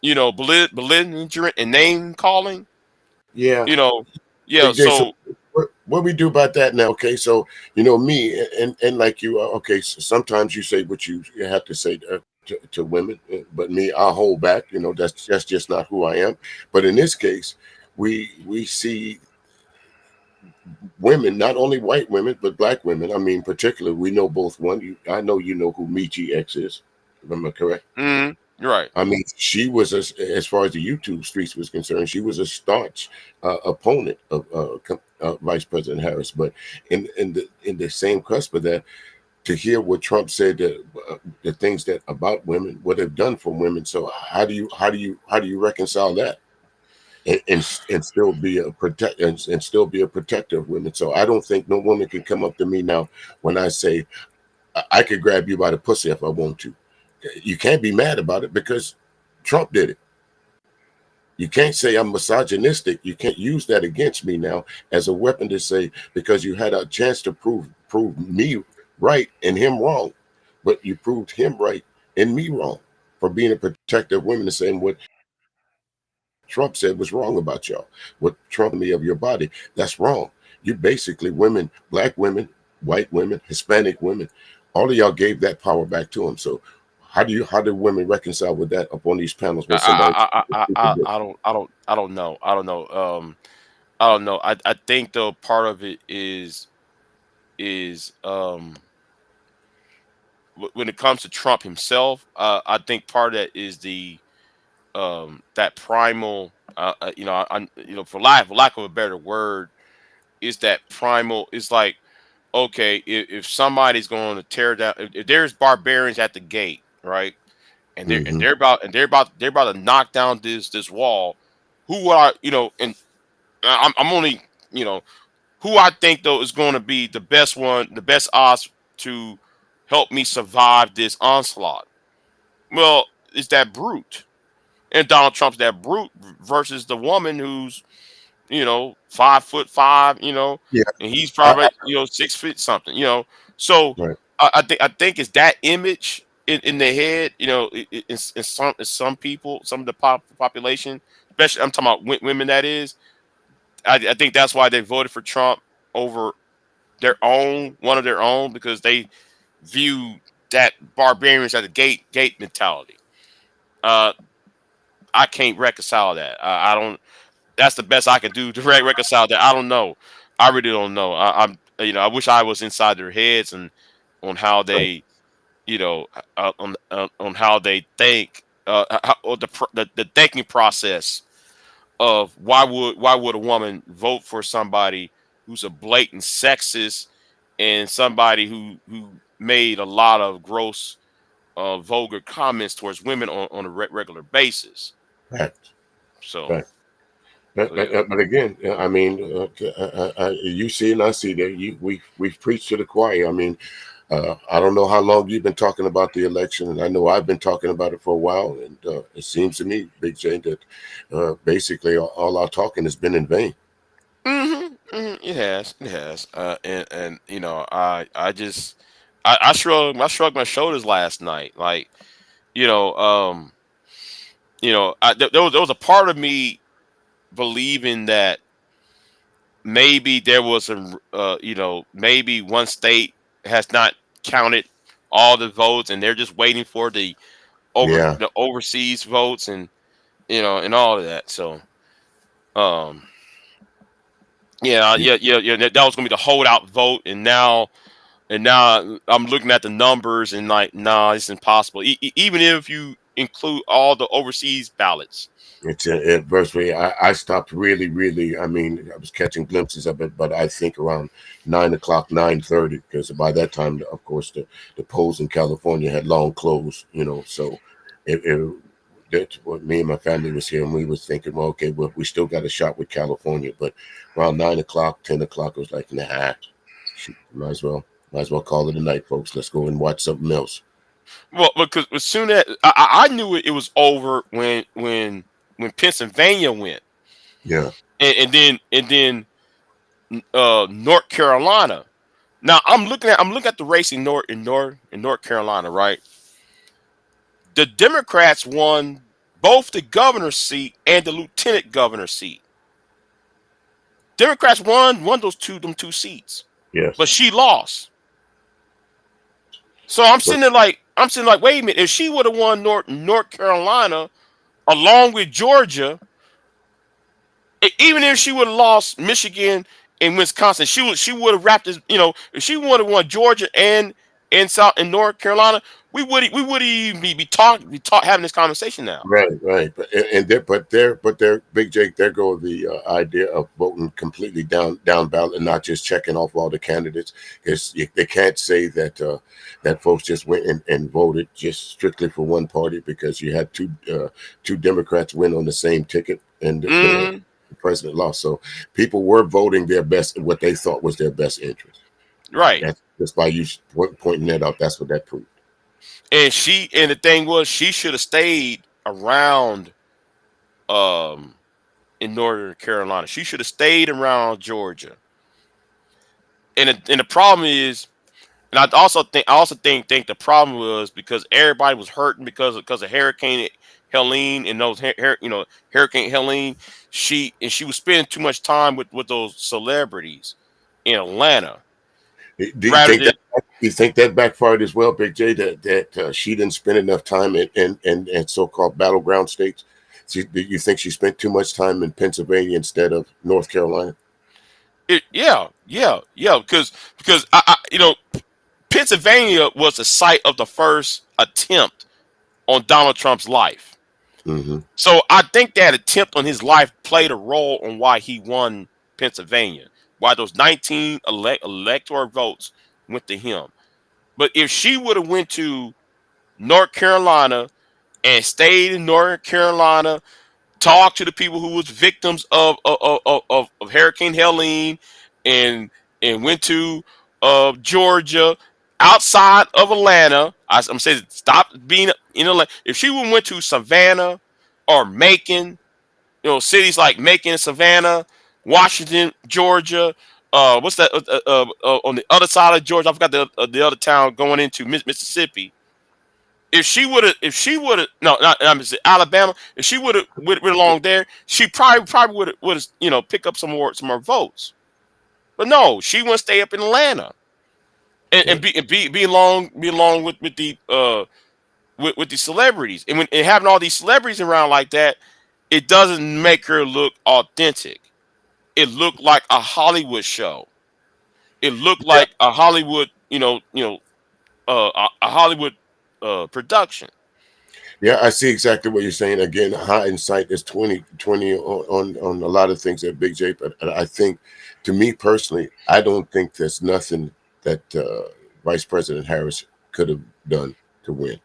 belligerent and name calling. yeah. You know, yeah. Big J. So So what we do about that now? Okay, so me and like you. Okay, so sometimes you say what you have to say to women, but me, I'll hold back. That's just not who I am. But in this case, we see women, not only white women, but black women. I mean, particularly, we know both one. I know you know who Michi X is. Am I correct? you're right. I mean, she was as far as the YouTube streets was concerned, she was a staunch opponent of Vice President Harris. But in the same cusp of that, to hear what Trump said, the things that about women, what they've done for women. So how do you reconcile that? And still be a and still be a protector of women. So I don't think no woman can come up to me now when I say I could grab you by the pussy if I want to. You can't be mad about it because Trump did it. You can't say I'm misogynistic. You can't use that against me now as a weapon to say because you had a chance to prove me right and him wrong, but you proved him right and me wrong for being a protector of women and saying what Trump said was wrong about y'all. What Trump me of your body, that's wrong. You basically women, black women, white women, Hispanic women, all of y'all gave that power back to him. So how do women reconcile with that up on these panels when somebody I don't know. I don't know. I think though part of it is when it comes to Trump himself, I think part of that is the that primal for lack of a better word, is that primal. It's like, okay, if somebody's going to tear down, if there's barbarians at the gate, right, and they're about to knock down this wall, who would I, and I'm only, who I think though is going to be the best one, the best odds to help me survive this onslaught. Well, it's that brute, and Donald Trump's that brute versus the woman who's 5'5", yeah. and he's I, probably 6 feet something, So right. I think it's that image in the head, in some people, some of the population, especially I'm talking about women. That is, I think that's why they voted for Trump over one of their own, because they view that barbarians at the gate mentality. Uh, I can't reconcile that. I don't. That's the best I can do to reconcile that. I don't know. I really don't know. I wish I was inside their heads and on how Right. they, on how they think, or the thinking process of why would a woman vote for somebody who's a blatant sexist and somebody who made a lot of gross, vulgar comments towards women on a regular basis. Fact. So, Fact. yeah. But again, I mean, you see and I see that we've preached to the choir. I mean, I don't know how long you've been talking about the election, and I know I've been talking about it for a while. And it seems to me, Big J, that basically all our talking has been in vain. It has, and I shrugged my shoulders last night, like, you know, um, there was a part of me believing that maybe there was maybe one state has not counted all the votes, and they're just waiting for Yeah. the overseas votes, and all of that. So, um, yeah. That was gonna be the holdout vote, and now I'm looking at the numbers and like, nah, it's impossible. Even if you include all the overseas ballots. It's adversely. I stopped really. I mean, I was catching glimpses of it, but I think around 9 o'clock, 9:30, because by that time, of course, the polls in California had long closed. So it that's what me and my family was here, and we was thinking, well, okay, well, we still got a shot with California, but around 9 o'clock, 10 o'clock, it was like, nah, shoot, might as well call it a night, folks. Let's go and watch something else. Well, because as soon as I knew it was over when Pennsylvania went, Yeah. and then North Carolina. Now I'm looking at the race in North Carolina, right? The Democrats won both the governor's seat and the lieutenant governor's seat. Democrats won them two seats, Yes. but she lost. So I'm sitting like, wait a minute, if she would have won North Carolina along with Georgia, even if she would have lost Michigan and Wisconsin, she would have wrapped this. If she would have won Georgia and in North Carolina, we would even be talking having this conversation now. Right. But Big Jake, there go the idea of voting completely down ballot and not just checking off all the candidates. Because they can't say that that folks just went and voted just strictly for one party, because you had two Democrats win on the same ticket, and Mm, the president lost. So people were voting their best, what they thought was their best interest. right. That's just by you pointing that out. That's what that proved. And the thing was, she should have stayed around um in Northern Carolina. She should have stayed around Georgia. And the problem is, and I also think the problem was because everybody was hurting because of Hurricane Helene and those Hurricane Helene. She was spending too much time with those celebrities in Atlanta Do you rather think than. that backfired as well, Big J? That she didn't spend enough time in so-called battleground states. Do you think she spent too much time in Pennsylvania instead of North Carolina? Yeah. Because Pennsylvania was the site of the first attempt on Donald Trump's life. Mm-hmm. So I think that attempt on his life played a role on why he won Pennsylvania, why those 19 electoral votes went to him. But if she would have went to North Carolina and stayed in North Carolina, talked to the people who was victims of Hurricane Helene, and went to Georgia, outside of Atlanta. I'm saying stop being in Atlanta. If she would went to Savannah or Macon, cities like Macon, Savannah, Washington, Georgia. What's that? On the other side of Georgia, I forgot the other town going into Mississippi. If she would have, no, not Alabama. If she would have went along there, she probably would have pick up some more votes. But no, she wants to stay up in Atlanta Yeah. and be along with the with the celebrities, and having all these celebrities around like that, it doesn't make her look authentic. It looked like a Hollywood show. It looked Yeah. like a Hollywood, a Hollywood production. Yeah, I see exactly what you're saying. Again, hindsight is 2020 on a lot of things at Big J. But I think, to me personally, I don't think there's nothing that Vice President Harris could have done to win.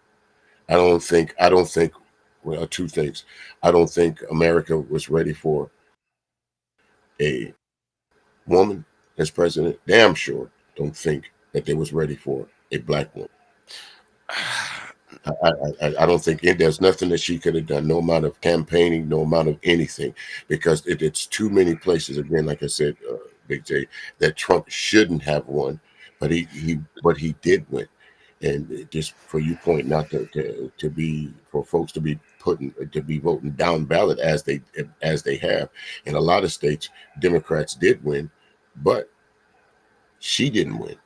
I don't think, well, two things. I don't think America was ready for a woman as president. Damn sure don't think that they was ready for a black woman. I don't think there's nothing that she could have done. No amount of campaigning, no amount of anything, because it's too many places. Again, like I said, Big J, that Trump shouldn't have won, but he did win. And just for you point not to be, for folks to be voting down ballot as they have in a lot of states, Democrats did win, but she didn't win.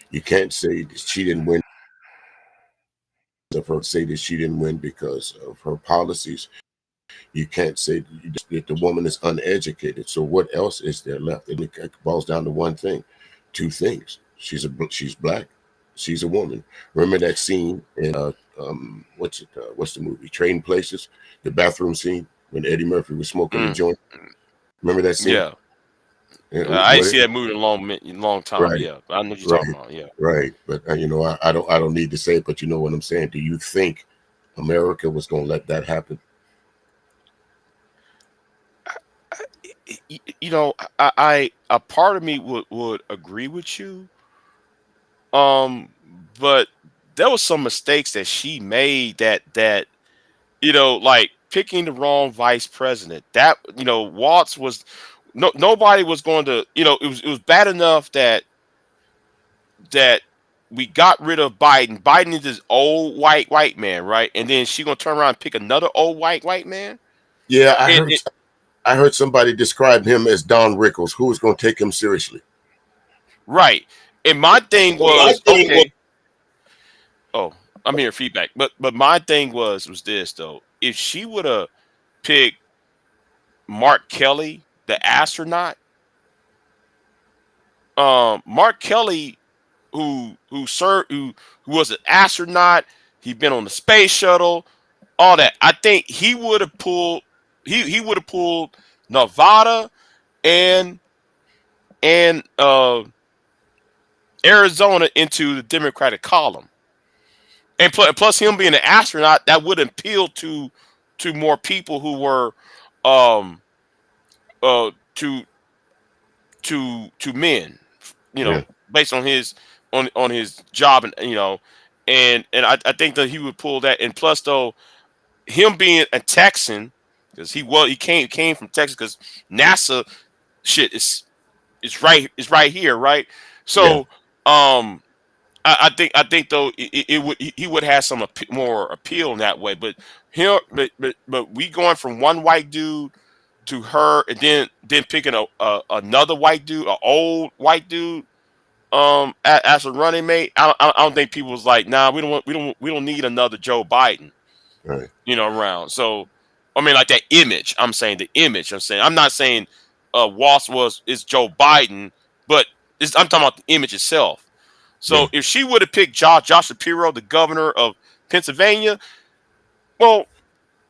You can't say that she didn't win of her say that she didn't win because of her policies. You can't say that the woman is uneducated. So what else is there left? And it boils down to one thing, two things. She's black. She's a woman. Remember that scene in what's the movie? Trading Places, the bathroom scene when Eddie Murphy was smoking the Mm, joint. Remember that scene? yeah. Yeah, I didn't see that movie in a long time. right, Yeah, but I know what you're talking right, about. Yeah. right. But I don't need to say it, but you know what I'm saying. Do you think America was going to let that happen? A part of me would agree with you. Um, but there was some mistakes that she made like picking the wrong vice president. That Waltz was nobody was going to. It was bad enough that we got rid of Biden. Biden is this old white man, right? And then she gonna turn around and pick another old white man. Yeah, It I heard somebody describe him as Don Rickles. Who was going to take him seriously? Right. And my thing My was, thing was, okay. Oh, I'm hearing feedback. But my thing was this though. If she would have picked Mark Kelly, the astronaut, Mark Kelly who was an astronaut. He'd been on the space shuttle, all that. I think he would have pulled Nevada and and Arizona into the Democratic column. And plus him being an astronaut, that would appeal to more people who were um to men, Yeah. based on his job, and I think that he would pull that. And plus, though, him being a Texan, because he came from Texas, because NASA shit is right here, right? Yeah. So I think though he would have some more appeal in that way. But here, but we going from one white dude to her, and then picking another white dude, an old white dude, as a running mate. I don't think people was like, nah, we don't need another Joe Biden, Right. around. So I mean, like that image. I'm saying the image. I'm not saying Walsh is Joe Biden, but I'm talking about the image itself. Yeah. So if she would have picked Josh Shapiro, the governor of Pennsylvania, well,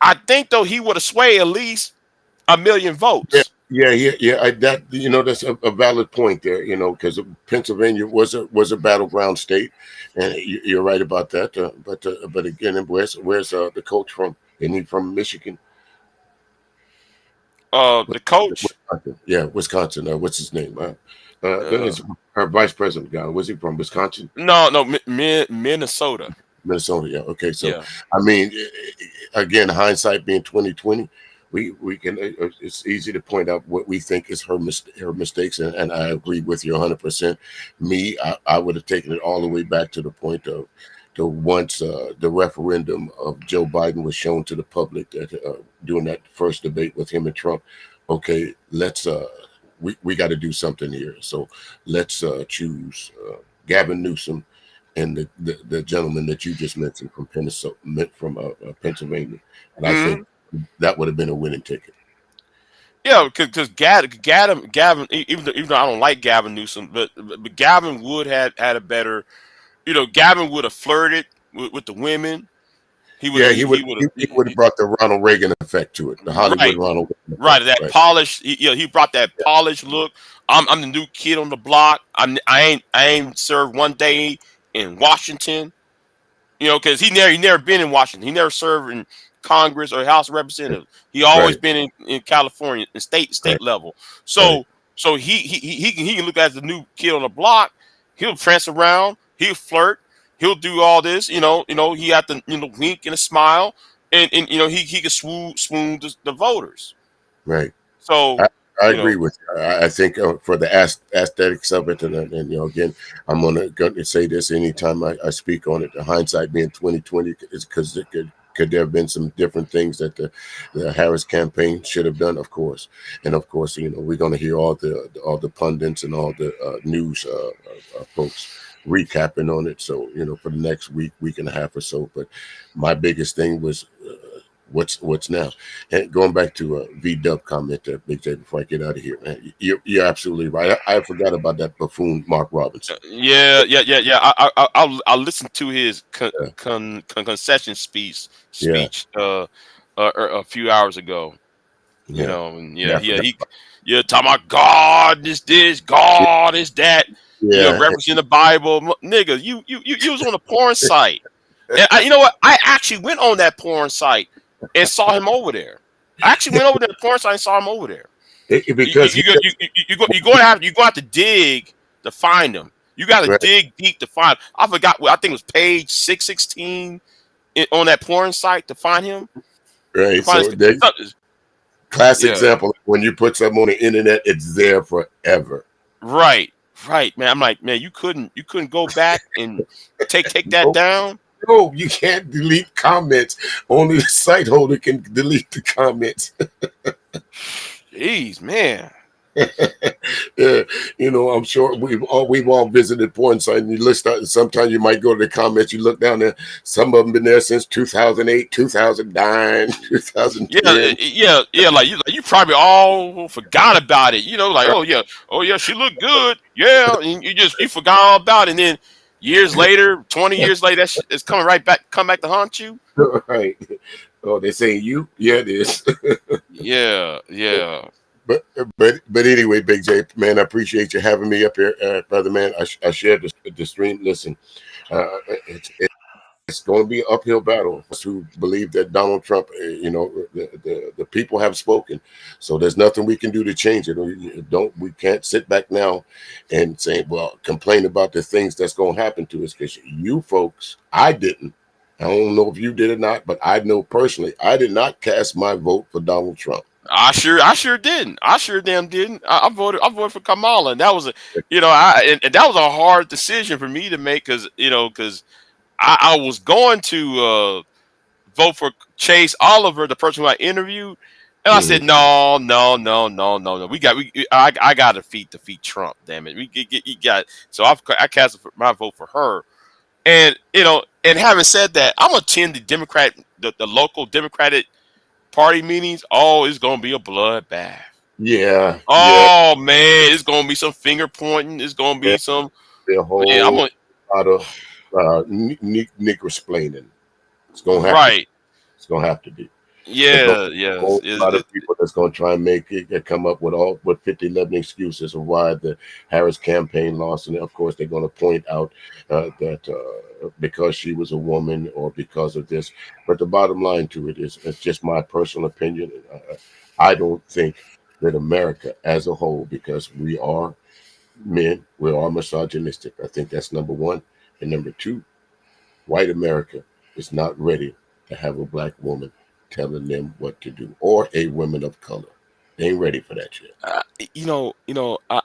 I think though he would have swayed at least a million Yeah. votes. Yeah. That that's a valid point there. Because Pennsylvania was a battleground state, and you're right about that. But again, where's the coach from? Isn't he from Michigan? The coach, Wisconsin. Yeah, Wisconsin. What's his name? uh, It's our vice president guy. Was he from Wisconsin? no, Minnesota. Minnesota. Yeah. Okay. So, Yeah, I mean, again, hindsight being 2020, we can. It's easy to point out what we think is her mistakes, and I agree with you 100%. Me, I would have taken it all the way back to the point of to once the referendum of Joe Biden was shown to the public that during that first debate with him and Trump. Okay, let's we got to do something here. So let's choose Gavin Newsom and the gentleman that you just mentioned from Pennsylvania, and I think hmm that would have been a winning ticket. yeah, because Gavin, even though I don't like Gavin Newsom, but Gavin would have had a better, Gavin would have flirted with the women. He would Yeah, he would he would have brought the Ronald Reagan effect to it, the Hollywood right. Ronald Reagan Right, effect. that Right. polished. He brought that polished look. I'm the new kid on the block. I ain't served one day in Washington. Because he never been in Washington. He never served in Congress or House of Representatives. He always Right. been in California, in state Right. level. Right. So he can look at the new kid on the block. He'll prance around. He'll flirt. He'll do all this. He had to wink and a smile, and he can swoon the voters. Right. So I, I you agree know, with you. I think for the aesthetics of it, and again, I'm gonna say this anytime I speak on it. The hindsight being 2020 is because could there have been some different things that the Harris campaign should have done, of course, and of course, we're gonna hear all the pundits and all the news folks recapping on it. So for the next week and a half or so. But my biggest thing was. What's now? And going back to V Dub comment there, Big J, before I get out of here, man, you're absolutely right. I forgot about that buffoon, Mark Robinson. yeah. I'll listen to his Yeah, concession yeah, speech a few hours ago. yeah, And yeah. I forgot. he talking about God is this, Yeah, God is that. yeah, Referencing the Bible, nigga. You was on a porn site, and you know what? I actually went on that porn site and saw him over there. I actually went over there to the porn site and saw him over there. because he You go have to dig to find them. You got to right, dig deep to find. I forgot. I think it was page 616 on that porn site to find him. To right. find So they class yeah, example. When you put something on the internet, it's there forever. right, man. I'm like, man, you couldn't go back and take that No, down. no, you can't delete comments. Only the site holder can delete the comments. Jeez, man. Yeah, I'm sure we've all visited porn sites, and you list out. Sometimes you might go to the comments. You look down there. Some of them been there since 2008, 2009, Yeah, 2010. yeah. Like you probably all forgot about it. Like oh yeah, she looked good. Yeah, and you forgot all about it. And then years later, 20 years later, it's coming right back, come back to haunt you. Right. Oh, they saying you? Yeah, it is. Yeah, yeah. But anyway, Big J, man, I appreciate you having me up here, brother, man. I shared the stream. Listen, it's going to be an uphill battle to believe that Donald Trump, the people have spoken. So there's nothing we can do to change it. We can't sit back now and say, well, complain about the things that's going to happen to us, because you folks, I didn't. I don't know if you did or not, but I know personally, I did not cast my vote for Donald Trump. I sure didn't. I sure damn didn't. I voted for Kamala, and that was and that was a hard decision for me to make, because I was going to vote for Chase Oliver, the person who I interviewed, and I said, Mhm. no, no, no, no, no, no. I got to defeat Trump. Damn it, you got. So I cast my vote for her, and and having said that, I'm gonna attend the local Democratic Party meetings. Oh, it's gonna be a bloodbath. Yeah, yeah, Oh man, it's gonna be some finger pointing. It's gonna yeah. be some. A Man, I'm whole gonna lot of nigger splaining. It's gonna have to. right. It's gonna have to be. There's gonna Yeah, be a yes. whole lot of people that's gonna try and make it come up with 50, 11 excuses of why the Harris campaign lost, and of course they're gonna point out that because she was a woman or because of this. But the bottom line to it is, it's just my personal opinion. I don't think that America as a whole, because we are men, we are misogynistic. I think that's number one, and number two, white America is not ready to have a black woman telling them what to do, or a woman of color. They ain't ready for that yet. uh,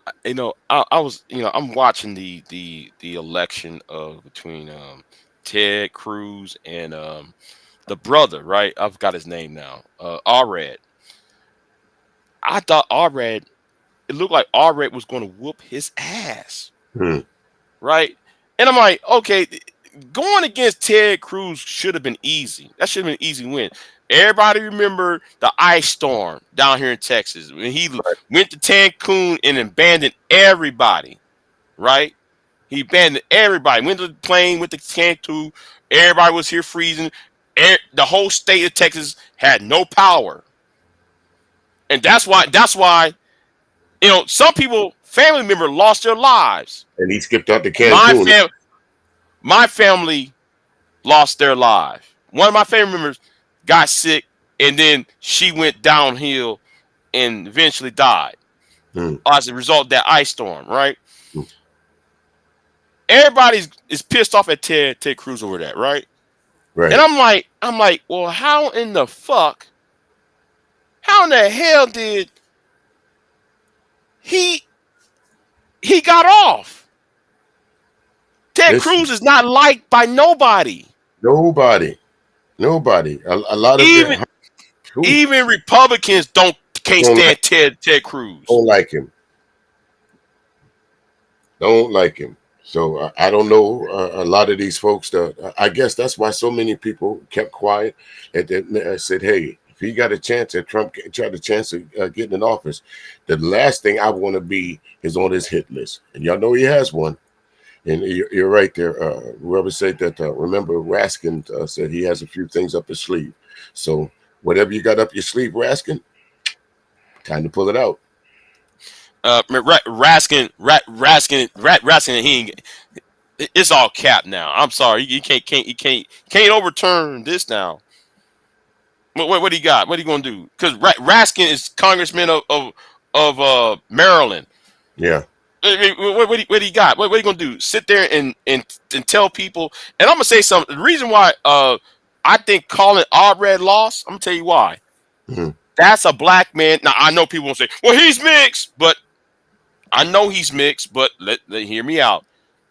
I was, I'm watching the election of between Ted Cruz and the brother, right? I've got his name now. Allred. I thought Allred. It looked like Allred was going to whoop his ass, Hmm. right? And I'm like, okay, going against Ted Cruz should have been easy. That should have been an easy win. Everybody remember the ice storm down here in Texas when he Right. went to Cancun and abandoned everybody, right? He abandoned everybody. Went to the plane, went to Cancun. Everybody was here freezing. The whole state of Texas had no power, and that's why some people, family member, lost their lives. And he skipped out to My Cancun. fam, my family lost their life. One of my family members got sick, and then she went downhill and eventually died Hmm. as a result of that ice storm. Right? Hmm. Everybody is pissed off at Ted Cruz over that. Right? And Right. I'm like, well, how in the hell did he got off? Ted Listen, Cruz is not liked by nobody. nobody, nobody. A lot of Even the who even Republicans can't don't like, stand Ted Cruz. don't like him. Don't like him. So I don't know a lot of these folks. I guess that's why so many people kept quiet and then said, "Hey, if he got a chance, if Trump tried a chance of getting in office, the last thing I want to be is on his hit list." And y'all know he has one. And you're right there. Whoever said that, remember Raskin said he has a few things up his sleeve. So whatever you got up your sleeve, Raskin, time to pull it out. Raskin, it's all cap now. I'm sorry, you can't overturn this now. What do you got? What are you gonna do? Because Raskin is congressman of Maryland. Yeah. I mean, what do you got? What are you gonna do? Sit there and tell people? And I'm gonna say something. The reason why I think Colin Allred lost, I'm gonna tell you why. Mhm. That's a black man. Now I know people won't say, "Well, he's mixed," but I know he's mixed. But let hear me out.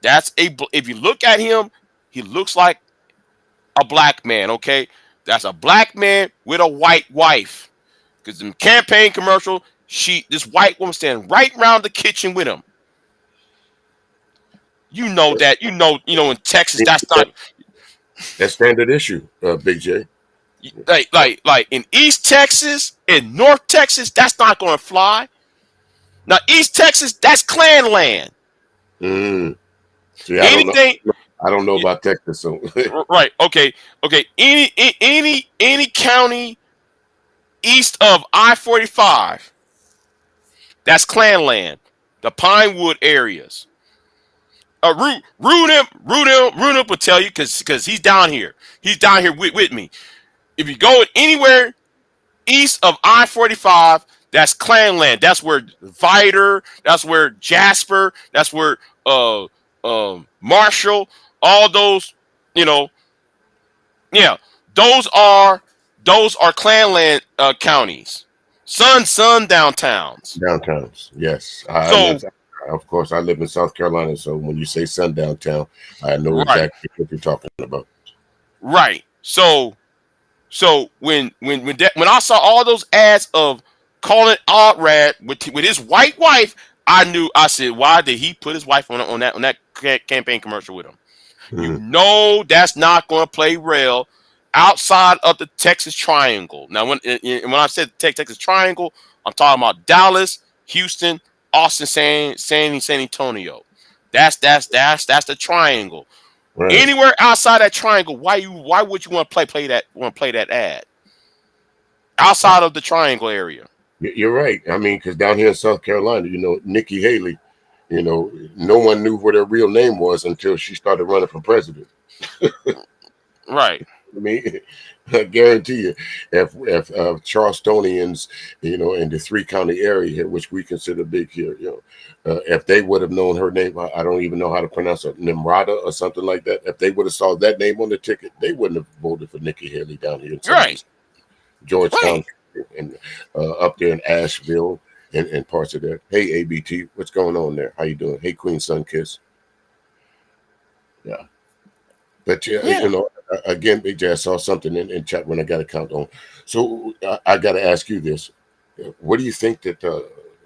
If you look at him, he looks like a black man. Okay, that's a black man with a white wife. Because in campaign commercial, this white woman standing right around the kitchen with him. You know that. You know in Texas that's not That's standard issue, Big J. like in East Texas, in North Texas, that's not going to fly. Now East Texas, that's Klan land. See, Anything. I don't know about Texas, so Right. Okay. Any county east of I-45, that's Klan land. The Pinewood areas. Rudim will tell you because he's down here. He's down here with me. If you go anywhere east of I-45, that's Klan land. That's where Vider, that's where Jasper, that's where Marshall, all those, yeah, those are Klan land counties. Sundown towns. Downtowns, yes. Of course, I live in South Carolina, so when you say sundown town, I know exactly what you're talking about. Right. So when I saw all those ads of calling Rad with his white wife, I said, why did he put his wife on that campaign commercial with him? You know that's not going to play real outside of the Texas Triangle. Now, when I said Texas Triangle, I'm talking about Dallas, Houston, Austin, San Antonio. That's the triangle. Right. Anywhere outside that triangle, why would you want to play that ad outside of the triangle area? You're right. I mean, because down here in South Carolina, Nikki Haley, no one knew what her real name was until she started running for president. Right. I mean, I guarantee you, if Charlestonians, in the 3-county area here, which we consider big here, if they would have known her name, I don't even know how to pronounce it, Nimrata or something like that. If they would have saw that name on the ticket, they wouldn't have voted for Nikki Haley down here in Georgetown and up there in Asheville and parts of there. Hey, ABT, what's going on there? How you doing? Hey, Queen Sunkiss. Yeah. But again, Big J, I saw something in chat when I got a count on. So I got to ask you this: what do you think that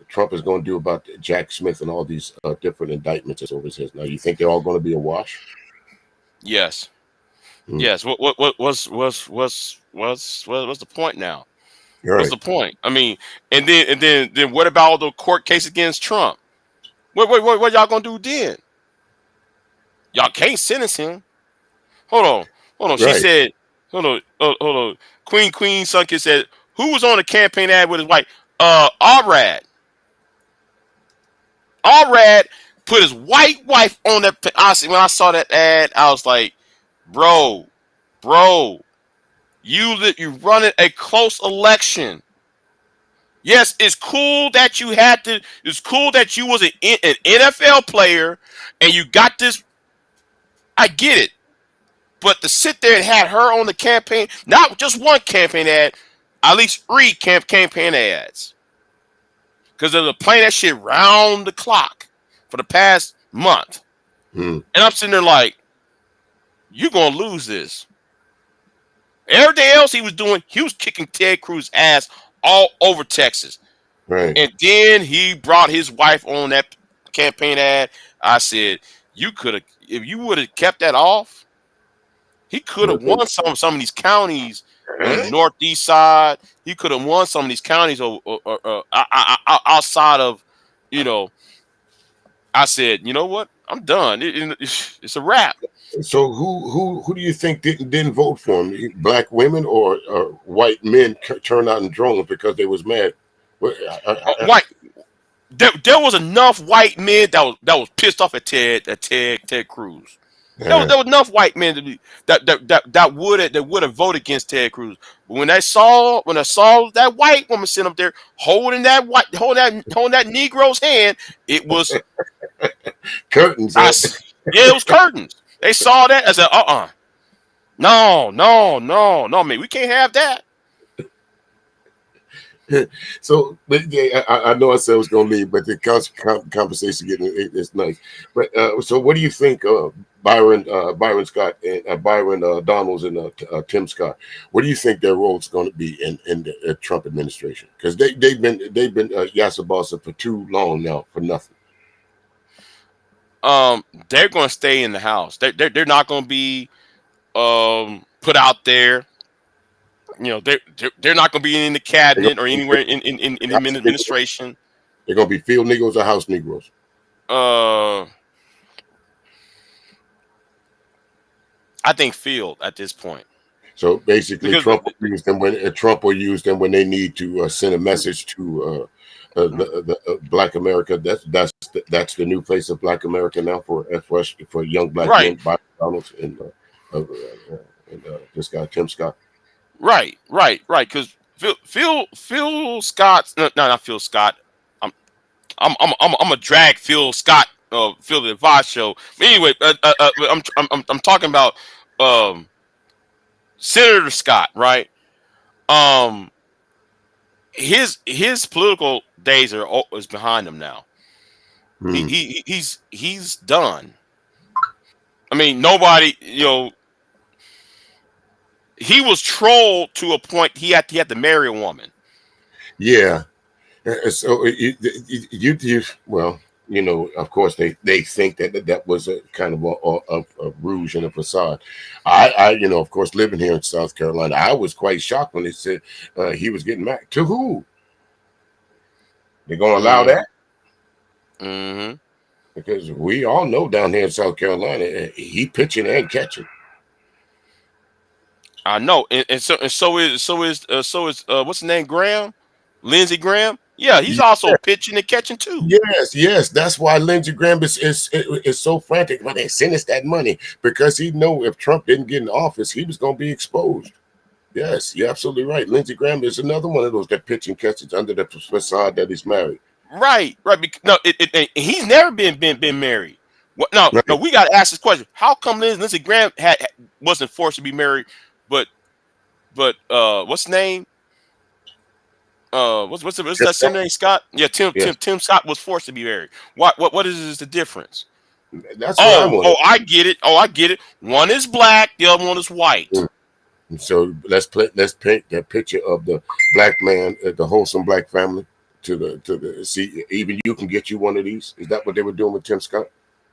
Trump is going to do about Jack Smith and all these different indictments that's over his head? Now, you think they're all going to be a wash? Yes. Yes. What's the point now? Right. What's the point? I mean, and then what about all the court case against Trump? What y'all gonna do then? Y'all can't sentence him. Hold on. Right. She said, hold on. Queen Sunkist said, who was on the campaign ad with his wife? Arad put his white wife on that. Honestly, when I saw that ad, I was like, bro, you running a close election. Yes, it's cool that you it's cool that you was an NFL player and you got this. I get it. But to sit there and have her on the campaign, not just one campaign ad, at least 3 campaign ads. Because they're playing that shit round the clock for the past month. And I'm sitting there like, you're going to lose this. Everything else he was doing, he was kicking Ted Cruz's ass all over Texas. Right. And then he brought his wife on that campaign ad. I said, if you would have kept that off, he could have won some of these counties on the northeast side. He could have won some of these counties outside of, I said, you know what? I'm done. It's a wrap. So who do you think didn't vote for him? Black women or white men turned out in drones because they was mad? White. There was enough white men that was pissed off at Ted Cruz. There was enough white men that would have voted against Ted Cruz. But when I saw that white woman sitting up there holding that Negro's hand, it was curtains. It was curtains. They saw that. I said, no, man, we can't have that. So, but yeah, I know I said I was going to leave, but the conversation getting it's nice. But so, what do you think, Byron Scott and Byron Donalds and Tim Scott? What do you think their role is going to be in the Trump administration? Because they've been Yassa Bossa for too long now for nothing. They're going to stay in the house. They're not going to be put out there. They're not going to be in the cabinet or anywhere in the administration. They're going to be field Negroes or house Negroes. I think field at this point. So basically, Because Trump will use them when they need to send a message to the Black America. That's the new face of Black America now for young Black men, Byron Donalds and this guy Tim Scott. Right. Because Phil Scott, no, not Phil Scott. I'm a drag Phil Scott, Phil the Advice show. But anyway, I'm talking about Senator Scott, right? His political days is behind him now. He's done. I mean, nobody, he was trolled to a point he had to marry a woman. Yeah. So well, of course they think that was a kind of a rouge and a facade. I of course, living here in South Carolina, I was quite shocked when they said he was getting married. To who? They're going to allow that? Mm-hmm. Because we all know down here in South Carolina, he pitching and catching. I know, and so is what's the name, Graham, Lindsey Graham. Yeah, he's also pitching and catching too. Yes. That's why Lindsey Graham is so frantic. But they send us that money because he know if Trump didn't get in office, he was going to be exposed. Yes, you're absolutely right. Lindsey Graham is another one of those that pitch and catches under the facade that he's married. Right. No, he's never been married. No, we got to ask this question: how come Lindsey Graham wasn't forced to be married, but what's his name? What's that senator name? Scott? Yeah, Tim Scott was forced to be married. What is the difference? That's what I get it. One is black, the other one is white. So let's paint that picture of the black man, the wholesome black family. To the see, even you can get you one of these. Is that what they were doing with Tim Scott,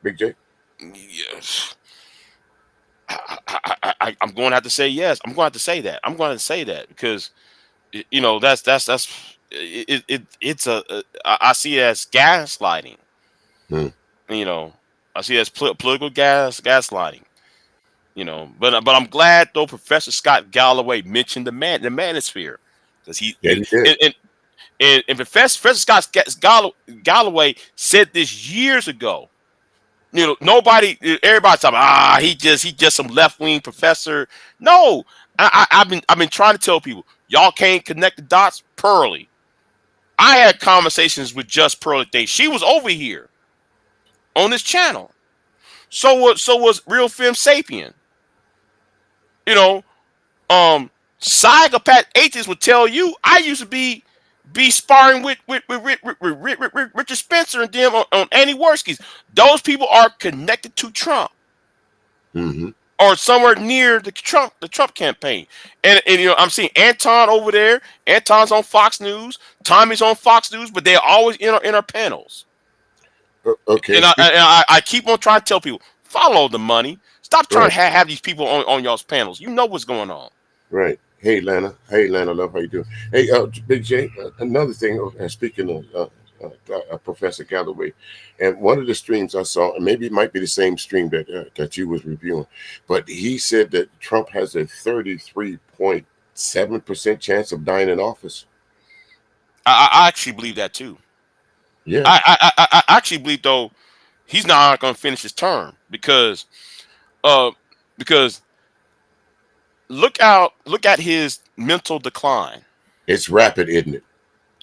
Big J? Yes. I'm going to have to say yes. I'm going to have to say that. I'm going to say that because it's I see it as gaslighting. I see it as political gaslighting. But I'm glad though Professor Scott Galloway mentioned the manosphere because he did. And Professor Scott Galloway said this years ago. Everybody's talking. He just some left wing professor. No, I've been trying to tell people y'all can't connect the dots. Pearly, I had conversations with Just Pearly today. She was over here on this channel. So was Real Femme Sapien. Psychopath atheists would tell you I used to be sparring with Richard Spencer and them on Annie Worski's. Those people are connected to Trump, or somewhere near the Trump campaign. And I'm seeing Anton over there. Anton's on Fox News. Tommy's on Fox News, but they're always in our panels. Okay. And I keep on trying to tell people follow the money. Stop trying to have these people on y'all's panels. You know what's going on. Right. Hey, Lana. Love how you doing. Hey, Big J. Another thing. Speaking of Professor Galloway, and one of the streams I saw, and maybe it might be the same stream that you was reviewing, but he said that Trump has a 33.7% chance of dying in office. I actually believe that too. Yeah. I actually believe though he's not going to finish his term because look at his mental decline. It's rapid, isn't it?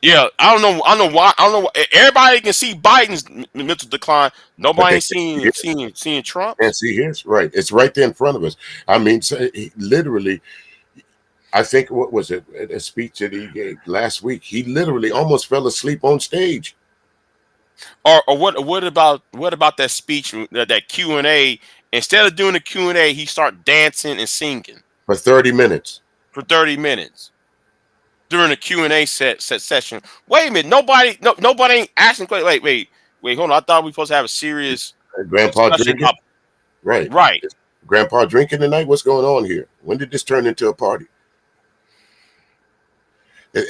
Yeah, I don't know why. Everybody can see Biden's mental decline. Nobody seeing Trump. And see his right. It's right there in front of us. I mean, literally, I think what was it? A speech that he gave last week. He literally almost fell asleep on stage. Or what about that speech, that Q&A? Instead of doing the Q&A, he start dancing and singing For 30 minutes. for 30 minutes during the Q&A session. Wait a minute, nobody ain't asking questions. Wait, hold on. I thought we supposed to have a serious Grandpa discussion drinking. about right. Grandpa drinking tonight. What's going on here? When did this turn into a party?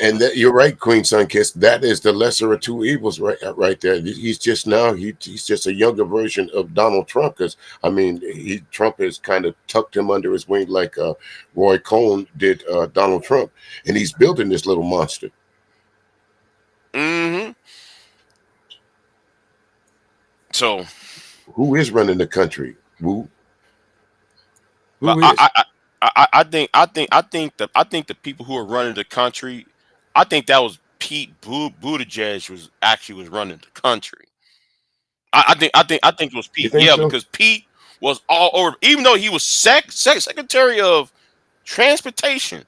And that, you're right, Queen Sunkiss. That is the lesser of two evils, right there. He's just he's just a younger version of Donald Trump. Because I mean, Trump has kind of tucked him under his wing like Roy Cohn did Donald Trump, and he's building this little monster. Mm-hmm. So, who is running the country? Who but is? I think the people who are running the country, I think that was Pete Buttigieg was running the country. I think it was Pete. Yeah, so? Because Pete was all over. Even though he was Secretary of Transportation,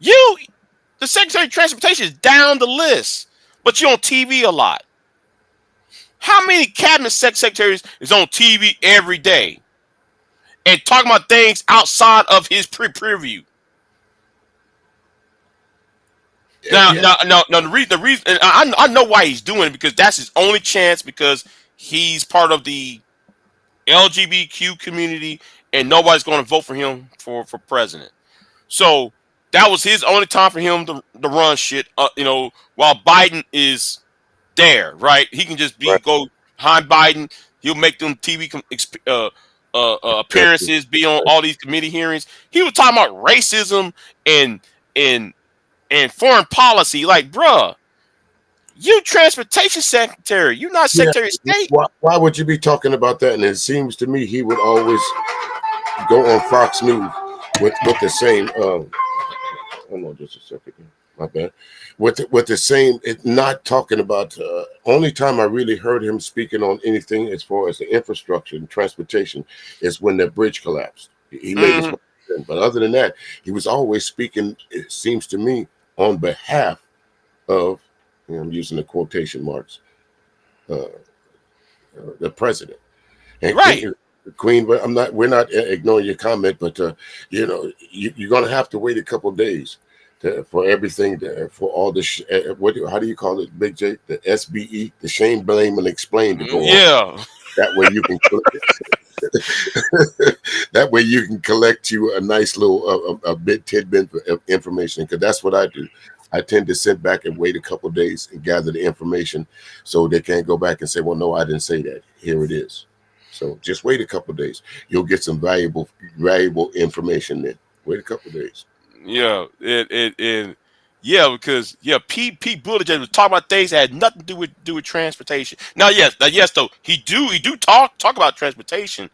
the Secretary of Transportation is down the list, but you're on TV a lot. How many cabinet secretaries is on TV every day and talking about things outside of his preview? Now, the reason, and I know why he's doing it, because that's his only chance, because he's part of the LGBTQ community, and nobody's going to vote for him for president. So that was his only time for him to run shit. While Biden is there, right? He can just go behind Biden. He'll make them TV appearances, be on all these committee hearings. He was talking about racism and foreign policy. Like, bruh, you transportation secretary. You're not secretary of state. Why would you be talking about that? And it seems to me he would always go on Fox News with the same. Hold on just a second. My bad. With the same, not talking about. Only time I really heard him speaking on anything as far as the infrastructure and transportation is when the bridge collapsed. He made his point, but other than that, he was always speaking. It seems to me on behalf of, I'm using the quotation marks, the president. And right. Queen, but we're not ignoring your comment, but you're going to have to wait a couple of days for everything, for all this. How do you call it, Big J? The SBE, the shame, blame, and explain to go on. That way you can. That way you can collect you a nice little tidbit of information, because that's what I do. I tend to sit back and wait a couple of days and gather the information, so they can't go back and say, well, no, I didn't say that. Here it is. So just wait a couple of days. You'll get some valuable information then. Wait a couple of days. Yeah, because Pete Buttigieg was talking about things that had nothing to do with transportation. Now, yes, though he do talk about transportation,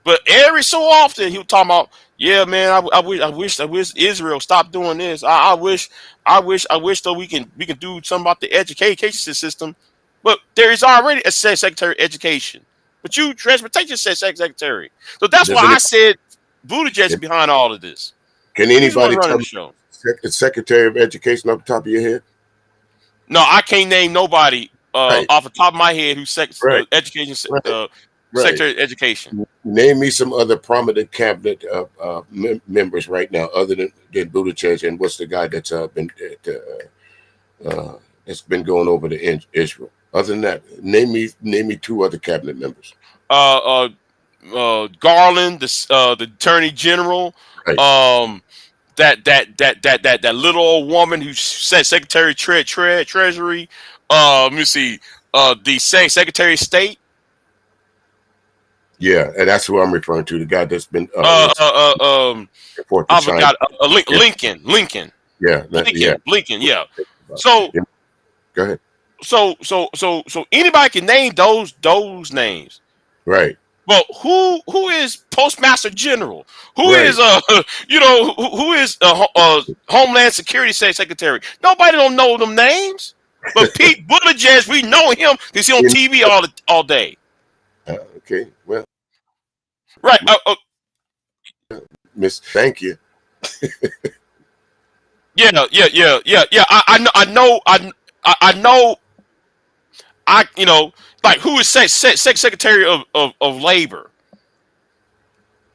but every so often he was talking about, yeah, man, I wish Israel stopped doing this. I wish though we can do something about the education system, but there is already a Secretary of Education, but you transportation secretary. So that's why I said Buttigieg is behind all of this. Can anybody tell me the Secretary of Education off the top of your head? No, I can't name nobody off the top of my head who's Secretary of Education. Name me some other prominent cabinet members right now, other than Buttigieg, and what's the guy that's been going over to Israel. Other than that, name me two other cabinet members. Garland, the Attorney General. Right. That little old woman who said Secretary of Treasury. Let me see. The Secretary of State. Yeah, and that's who I'm referring to. The guy that's been I forgot. Lincoln. Yeah, Lincoln. Yeah. So go ahead. So anybody can name those names. Right. Well, who is Postmaster General? Who is who is Homeland Security Secretary? Nobody don't know them names. But Pete Buttigieg, we know him because he's on TV all day. Okay, well, right. Miss, thank you. Yeah. I know. Like who is Secretary of Labor?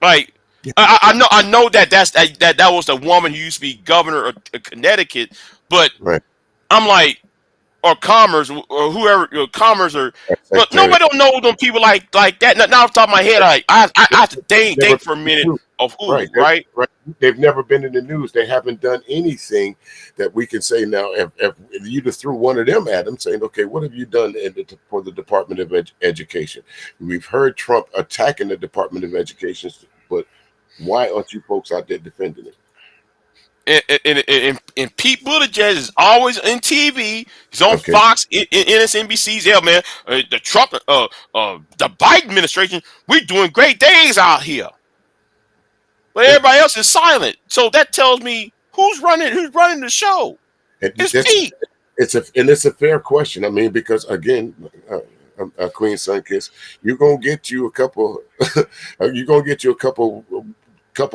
Like I know that was the woman who used to be governor of Connecticut, but Right. I'm like, or Commerce or whoever, Commerce or, but Secretary. nobody don't know them people like that. Now off the top of my head, I have to Never think for a been in the minute news. of Right. who, right? Right. They've never been in the news. They haven't done anything that we can say now. If you just threw one of them at them, saying, "Okay, what have you done for the Department of Education?" We've heard Trump attacking the Department of Education, but why aren't you folks out there defending it? And Pete Buttigieg is always in TV. He's on Okay. Fox, MSNBC's. Yeah, man. The Biden administration, we're doing great days out here, but Yeah. everybody else is silent. So that tells me who's running the show. And It's that's Pete. it's a fair question. I mean, because again, Queen Sunkiss, you're gonna get you a couple. You're gonna get you a couple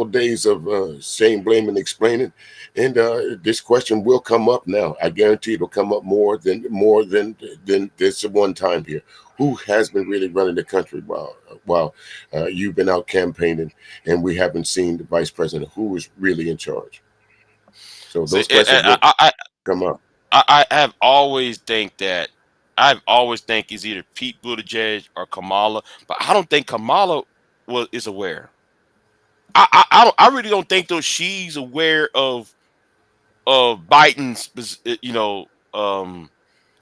days of shame, blame, and explaining, and this question will come up now. I guarantee it'll come up more than this one time here. Who has been really running the country while you've been out campaigning, and we haven't seen the vice president who is really in charge? So See, those questions will come up. I've always think it's either Pete Buttigieg or Kamala, but I don't think Kamala is aware. I really don't think though she's aware of Biden's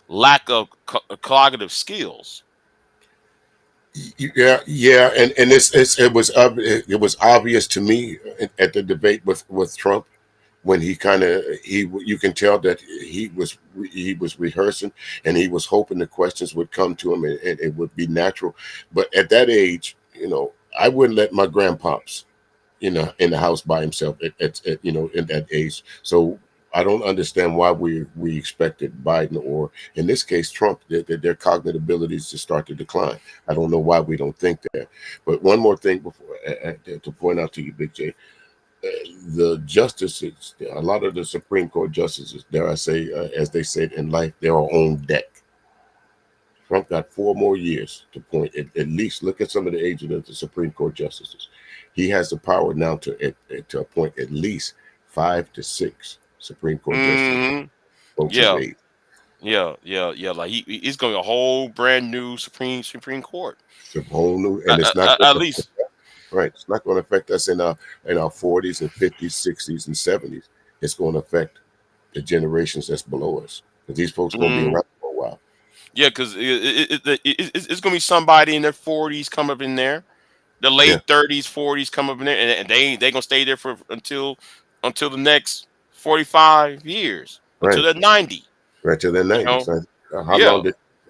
lack of cognitive skills. Yeah, and it was obvious to me at the debate with Trump when you can tell that he was rehearsing and he was hoping the questions would come to him and it would be natural. But at that age, I wouldn't let my grandpops, in the house by himself in that age. So I don't understand why we expected Biden or in this case Trump their cognitive abilities to start to decline. I don't know why we don't think that. But one more thing before to point out to you, Big J, the justices, a lot of the Supreme Court justices, dare I say, as they said in life, they're on deck. Trump got 4 more years to point. At least look at some of the ages of the Supreme Court justices. He has the power now to appoint at least 5 to 6 Supreme Court justices. Hmm. Folks his Yeah, age. yeah. Like he's going to be a whole brand new Supreme Court. It's a whole new, and it's not At least. right. It's not going to affect us in our 40s and 50s, 60s, and 70s. It's going to affect the generations that's below us because these folks are going to be around for a while. Yeah, because it's going to be somebody in their 40s come up in there, the late 30s, 40s come up in there, and they going to stay there for until the next 45 years, until Right. they're 90. Right to their You 90s. know?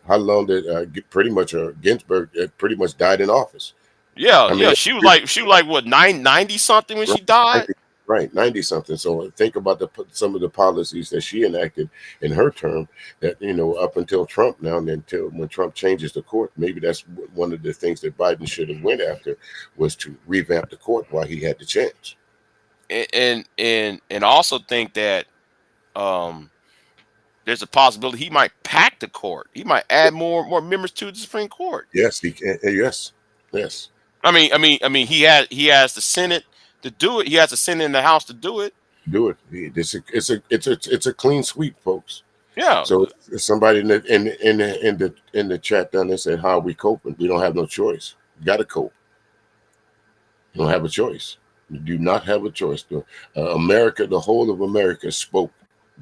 How long did pretty much Ginsburg pretty much died in office? I mean, She was like what 90 something when she died. 90 something. So think about some of the policies that she enacted in her term that, up until Trump now, and until when Trump changes the court, maybe that's one of the things that Biden should have went after was to revamp the court while he had the chance. And also think that there's a possibility he might pack the court. He might add more members to the Supreme Court. Yes, he can. Yes. I mean, he has the Senate to do it. He has the Senate and the House to do it. Do it. It's a clean sweep, folks. Yeah. So somebody in the chat down there said, "How are we coping? We don't have no choice. You got to cope. You don't have a choice. You do not have a choice." America, the whole of America, spoke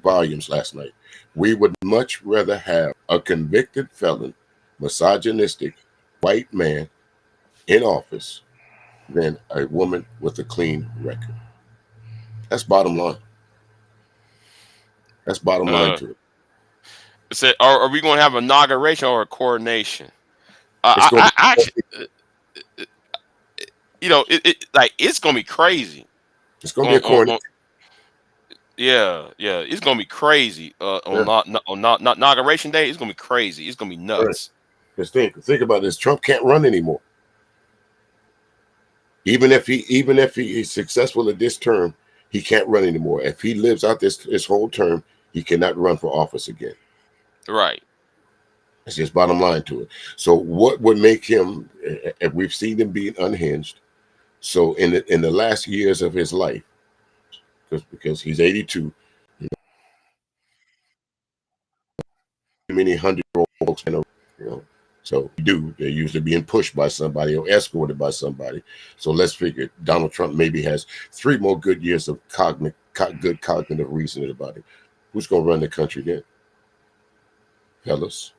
volumes last night. We would much rather have a convicted felon, misogynistic white man in office than a woman with a clean record. That's bottom line. That's bottom line to it. So are we going to have an inauguration or a coronation? It's gonna actually, it's going to be crazy. It's going to be a coronation. Yeah, it's going to be crazy. On inauguration day, it's going to be crazy. It's going to be nuts. Because think about this: Trump can't run anymore. Even if he is successful at this term, he can't run anymore. If he lives out this whole term, he cannot run for office again. Right. That's just bottom line to it. So what would make him? If we've seen him being unhinged, so in the last years of his life, because he's 82, many 100-year-old folks, so they're usually being pushed by somebody or escorted by somebody. So let's figure Donald Trump maybe has 3 more good years of good cognitive reasoning about it. Who's going to run the country then? Fellas,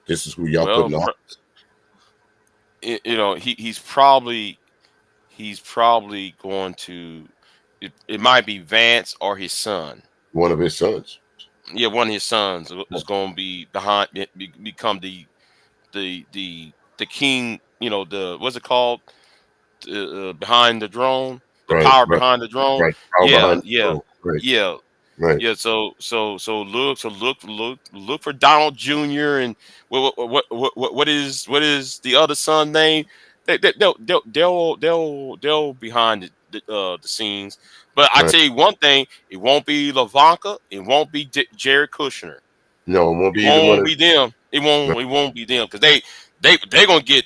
this is who y'all putting on. He's probably going to. It might be Vance or his son. One of his sons. Yeah, one of his sons is going to be become the king. What's it called? Behind the drone, the power behind the drone. Right. Power behind the drone. Right. Yeah. Right. Yeah. So look for Donald Jr. and what is the other son name? They'll behind the scenes. But I tell you one thing, it won't be Ivanka. It won't be Jared Kushner. No, it won't be. It won't be them. It won't be them because they're gonna get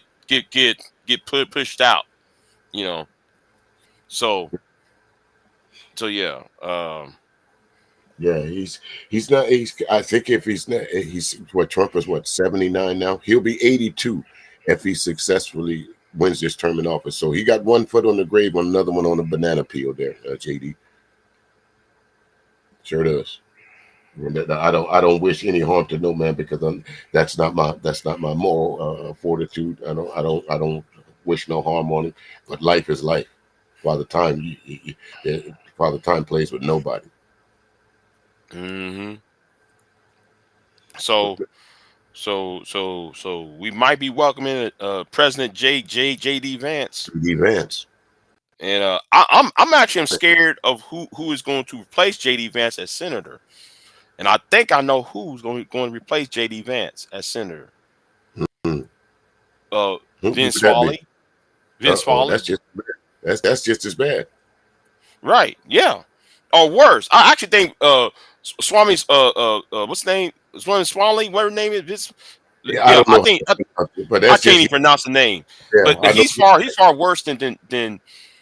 pushed out. So yeah. Yeah, he's not. I think if he's not, Trump is 79 now. He'll be 82 if he successfully wins this term in office. So he got one foot on the grave, on another one on a banana peel there, JD. Sure does. I don't wish any harm to no man because that's not my moral fortitude. I don't wish no harm on him. But life is life. Father Time, Father Time plays with nobody. Mm-hmm. So we might be welcoming President J.D. Vance. J.D. Vance. And I'm actually scared of who is going to replace J.D. Vance as senator. And I think I know who's going to replace J.D. Vance as senator. Mm-hmm. Vince Swally. Vince Swally. That's just as bad. Right. Yeah. Or worse. I actually think Swami's what's his name? Swami, whatever name is. Yeah, I don't know. But I can't even pronounce the name. Yeah, but he's far worse than he's Vance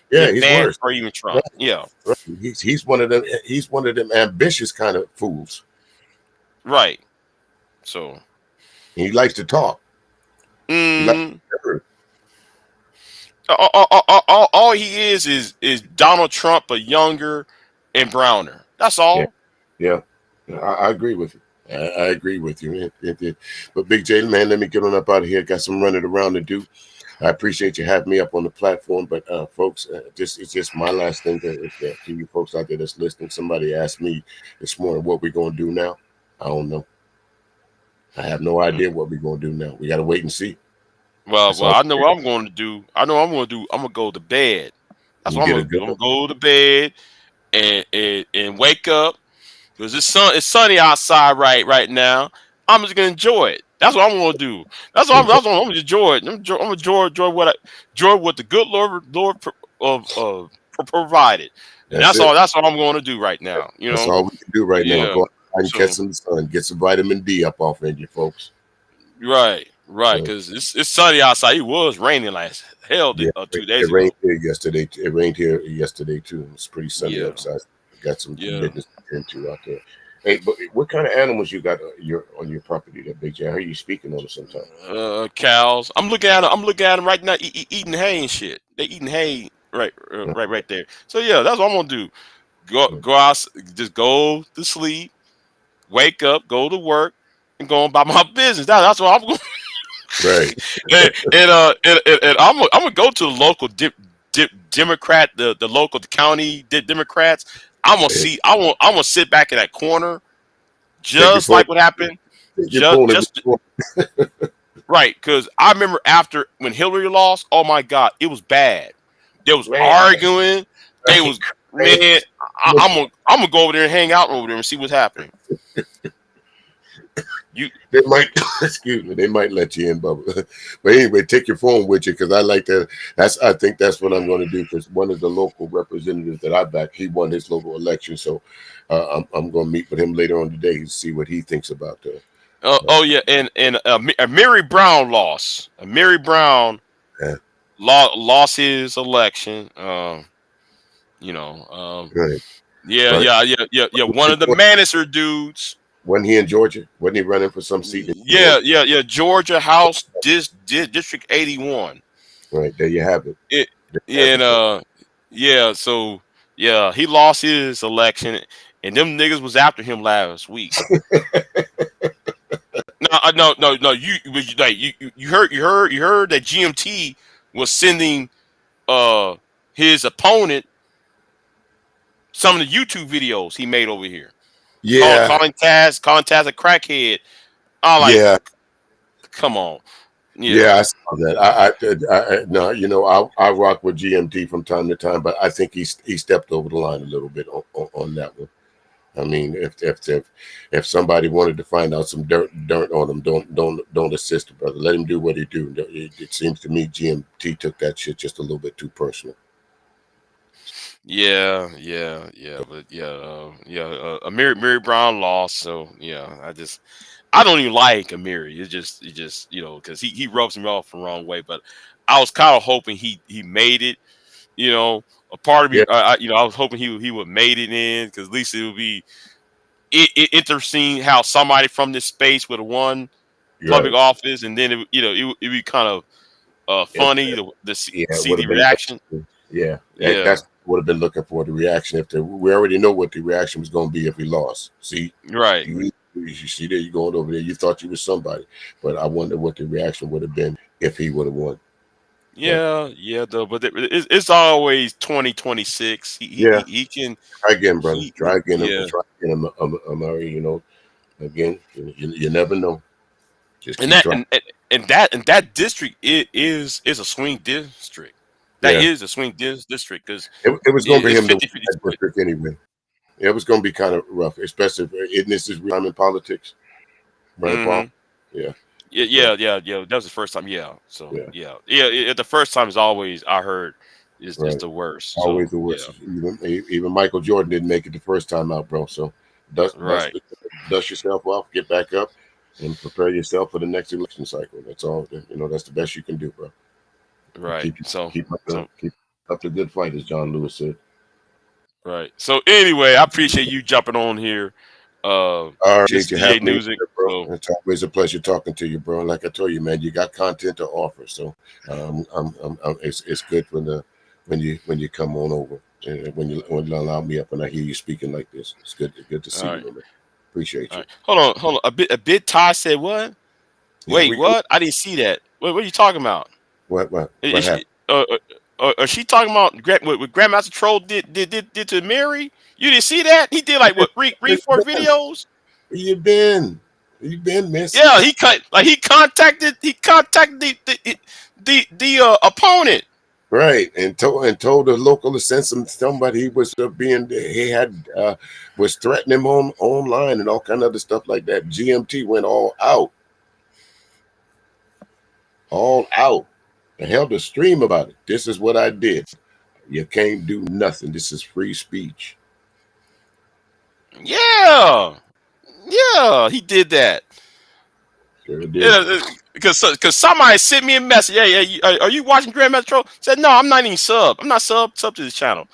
worse. Or even Trump. Right. Yeah. Right. He's one of them. He's one of them ambitious kind of fools. Right. So he likes to talk. All he is Donald Trump, but younger and browner. That's all. Yeah. I agree with you. I agree with you. But Big J, man, let me get on up out of here. Got some running around to do. I appreciate you having me up on the platform. But folks, it's just my last thing to you folks out there that's listening. Somebody asked me this morning what we're going to do now. I don't know. I have no idea what we're going to do now. We got to wait and see. Well, I know what I'm going to do. I'm going to go to bed. That's what I'm going to do. I'm going to go to bed and wake up because it's sunny outside right now. I'm just going to enjoy it. That's what I'm going to do. That's what I'm going to enjoy it. I'm going to enjoy what the good Lord provided. And that's all I'm going to do right now. That's all we can do right now. Go out and catch some sun, get some vitamin D up off in you, folks. Right, because it's sunny outside. It was raining like hell 2 days ago. It rained here yesterday. It rained here yesterday too. It's pretty sunny outside. Got some business to get into out there. Hey, but what kind of animals you got on your property there, Big J? I hear you speaking on it sometimes. Cows. I'm looking at them right now, eating hay and shit. They eating hay right there. So yeah, that's what I'm gonna do. Go out, just go to sleep, wake up, go to work, and go on about my business. That's what I'm going. Right. and I'm gonna go to the local Democrat, the local county Democrats. I'm gonna sit back in that corner, just like what happened. Right, because I remember after when Hillary lost, oh my God, it was bad. They was arguing. They was man. I'm gonna go over there and hang out over there and see what's happening. You they might excuse me, they might let you in, Bubba. But anyway, take your phone with you because I like that. I think that's what I'm going to do because one of the local representatives that I back, he won his local election, so I'm going to meet with him later on today to see what he thinks about that. oh yeah, and Mary Brown lost. Mary Brown Yeah. lost his election. Right. Yeah, Right. yeah. One of the Maniser dudes. Wasn't he in Georgia? Wasn't he running for some seat in Yeah, Georgia? Georgia House District 81. Right. There you have it. It There you have and it, sir. yeah, so yeah, he lost his election, and them niggas was after him last week. No. You heard that GMT was sending his opponent some of the YouTube videos he made over here. Yeah. Calling Taz a crackhead. I like, Yeah. come on. Yeah, I saw that. No, I rock with GMT from time to time, but I think he stepped over the line a little bit on that one. I mean, if somebody wanted to find out some dirt on him, don't assist the brother. Let him do what he do. It seems to me GMT took that shit just a little bit too personal. Yeah, but Mary Brown lost, so yeah, I don't even like Amiri. It's just because he rubs me off the wrong way. But I was kind of hoping he made it. A part of me, Yeah, I was hoping he would made it in because at least it would be interesting how somebody from this space would have won you're public right. office, and then it'd be kind of If, funny to yeah, it see would the have been reaction. interesting. Yeah, Yeah, that's what have been looking for the reaction. We already know what the reaction was going to be if he lost. See, right. you see there, you going over there. You thought you was somebody, but I wonder what the reaction would have been if he would have won. But Yeah, though. But it's always 2026. yeah, He can try again, brother. Try again. yeah. Try again. Amari, again, you never know. Just And keep that trying. and that district is a swing district. That Yeah, is a swing district because it was going to be it's him to win 50-50 that split. district anyway. It was going to be kind of rough, especially if this is time in politics, right, Paul? Mm-hmm. Yeah. So Yeah. That was the first time. Yeah. So yeah, the first time is always I heard is right. the worst. Always So the yeah. worst. Even Michael Jordan didn't make it the first time out, bro. So Right. dust yourself off, get back up, and prepare yourself for the next election cycle. That's all. That's the best you can do, bro. Right. So Keep so up the good fight, as John Lewis said. right. So anyway, I appreciate you jumping on here. I This appreciate you DA having me, Music. here, bro. So It's always a pleasure talking to you, bro. And like I told you, man, you got content to offer, so it's good when you come on over and when you allow me up and I hear you speaking like this. It's good to all see you, right. man. Appreciate All you. right. Hold on. A bit Ty said what? Yeah, Wait, what? I didn't see that. What are you talking about? what Is happened? she, is she talking about what Grandmaster Troll did to Mary? You didn't see that? He did like what Where three, you four been? videos. Where you been? Where you been, miss? Yeah, he contacted the opponent. Right, and told the local to send somebody he was he had was threatening him online and all kind of other stuff like that. GMT went all out. And held a stream about it. This is what I did. You can't do nothing. This is free speech. Yeah, he did that. Sure did. Yeah, because somebody sent me a message. Are you watching Grandmaster Troll? Said no, I'm not even sub. I'm not sub to this channel.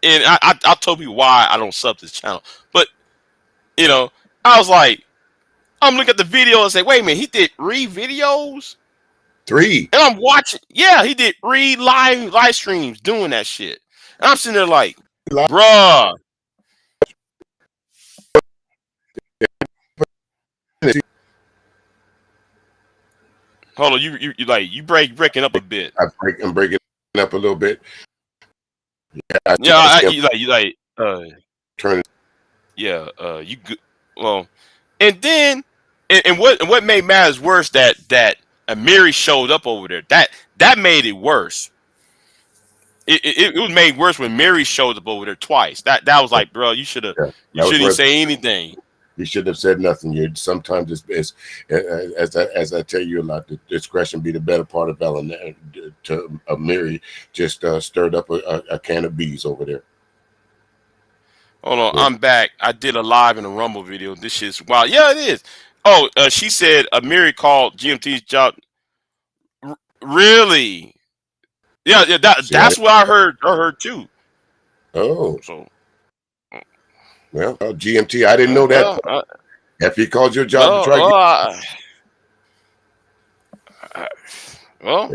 And I told people why I don't sub to this channel. But I was like, I'm looking at the video and say, wait a minute, he did 3 videos? 3. And I'm watching, yeah, he did 3 live streams doing that shit. And I'm sitting there like, bruh. Hold on, you breaking up a bit. I'm breaking up a little bit. Yeah, Turn. yeah, you good. Well, and then, and what made matters worse that Amiri showed up over there. That made it worse. It was made worse when Mary showed up over there twice. That was like, bro, you Yeah, shouldn't that was even worth. say anything. You shouldn't have said nothing. You sometimes it's as I tell you a lot, the discretion be the better part of valor. To Mary just stirred up a can of bees over there. Hold on, Yeah. I'm back. I did a live in a Rumble video. This shit's wild. Yeah, it is. Oh, she said Amiri called GMT's job. Really? Yeah, yeah. That's what I heard. I heard too. Oh, So, well, GMT, I didn't know that. If he called your job to try well,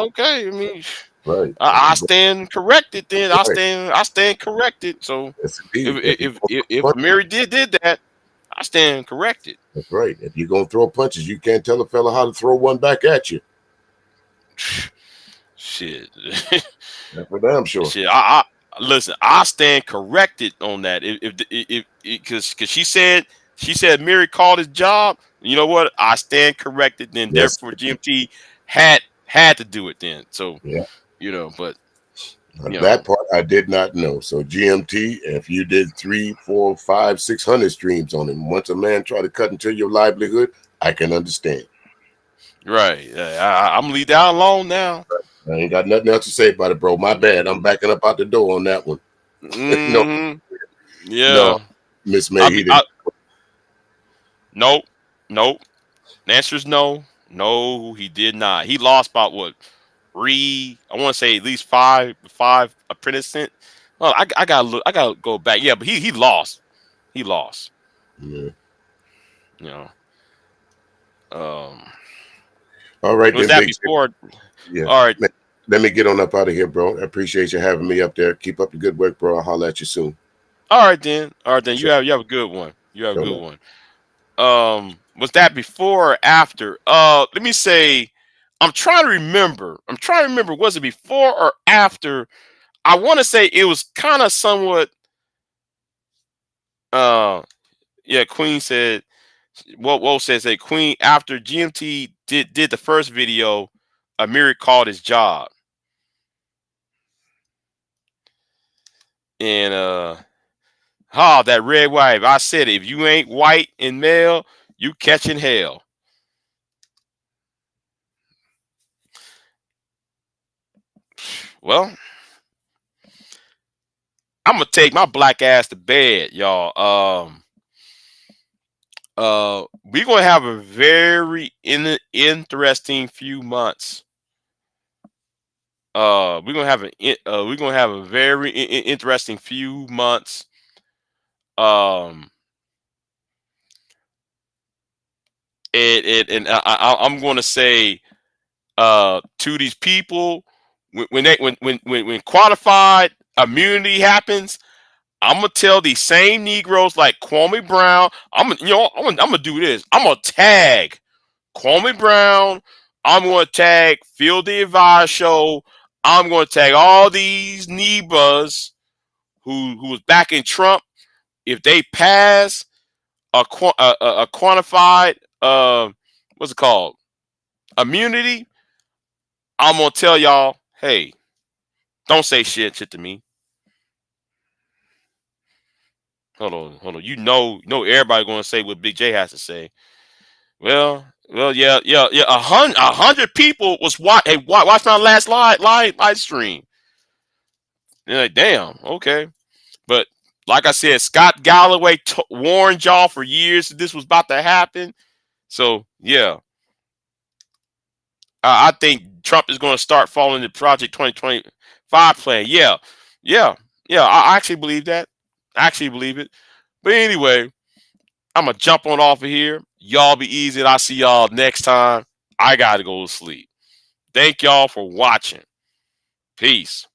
okay. I mean, right. I stand corrected. Then I stand corrected. So if Mary did that, I stand corrected. That's right. If you're gonna throw punches, you can't tell a fella how to throw one back at you. Shit. That's for damn sure. Shit. I listen. I stand corrected on that. If because she said Mary called his job. You know what? I stand corrected. Then therefore GMT had to do it then. So yeah, you know, but that part I did not know. So GMT, if you did 3, 4, 5, 600 streams on him, once a man try to cut into your livelihood, I can understand. Right. I'm lead down alone now. I ain't got nothing else to say about it, bro. My bad. I'm backing up out the door on that one. No. Yeah. No, Miss May, he didn't. Nope. The answer is no. No, he did not. He lost about what? I want to say at least five apprentices. Oh, I gotta look. I gotta go back. Yeah, but he lost. He lost. Yeah. You know. All right. Was that before? Yeah. All right. Let me get on up out of here, bro. I appreciate you having me up there. Keep up the good work, bro. I'll holler at you soon. All right then. Sure. You have a good one. Was that before or after? Let me say. I'm trying to remember. Was it before or after? I want to say it was kind of somewhat. Yeah. Queen said. Wo says a Queen after GMT did the first video. Amiri called his job. And that red wife. I said, if you ain't white and male, you catching hell. Well, I'm gonna take my black ass to bed, y'all. We're gonna have a very interesting few months. We're gonna have a very interesting few months. And I'm going to say to these people when qualified immunity happens, I'm gonna tell these same Negroes like Kwame Brown. I'm gonna do this. I'm gonna tag Kwame Brown. I'm gonna tag Field the Advice Show. I'm gonna tag all these Nebas who was backing Trump. If they pass a quantified what's it called, immunity, I'm gonna tell y'all, hey, don't say shit to me. Hold on. You know everybody gonna say what Big J has to say. Well, yeah. 100 people was watch my last live stream. They're like, damn, okay. But like I said, Scott Galloway warned y'all for years that this was about to happen. So yeah, I think Trump is going to start following the Project 2025 plan. Yeah. I actually believe that. I actually believe it. But anyway, I'm gonna jump on off of here. Y'all be easy, and I'll see y'all next time. I gotta go to sleep. Thank y'all for watching. Peace.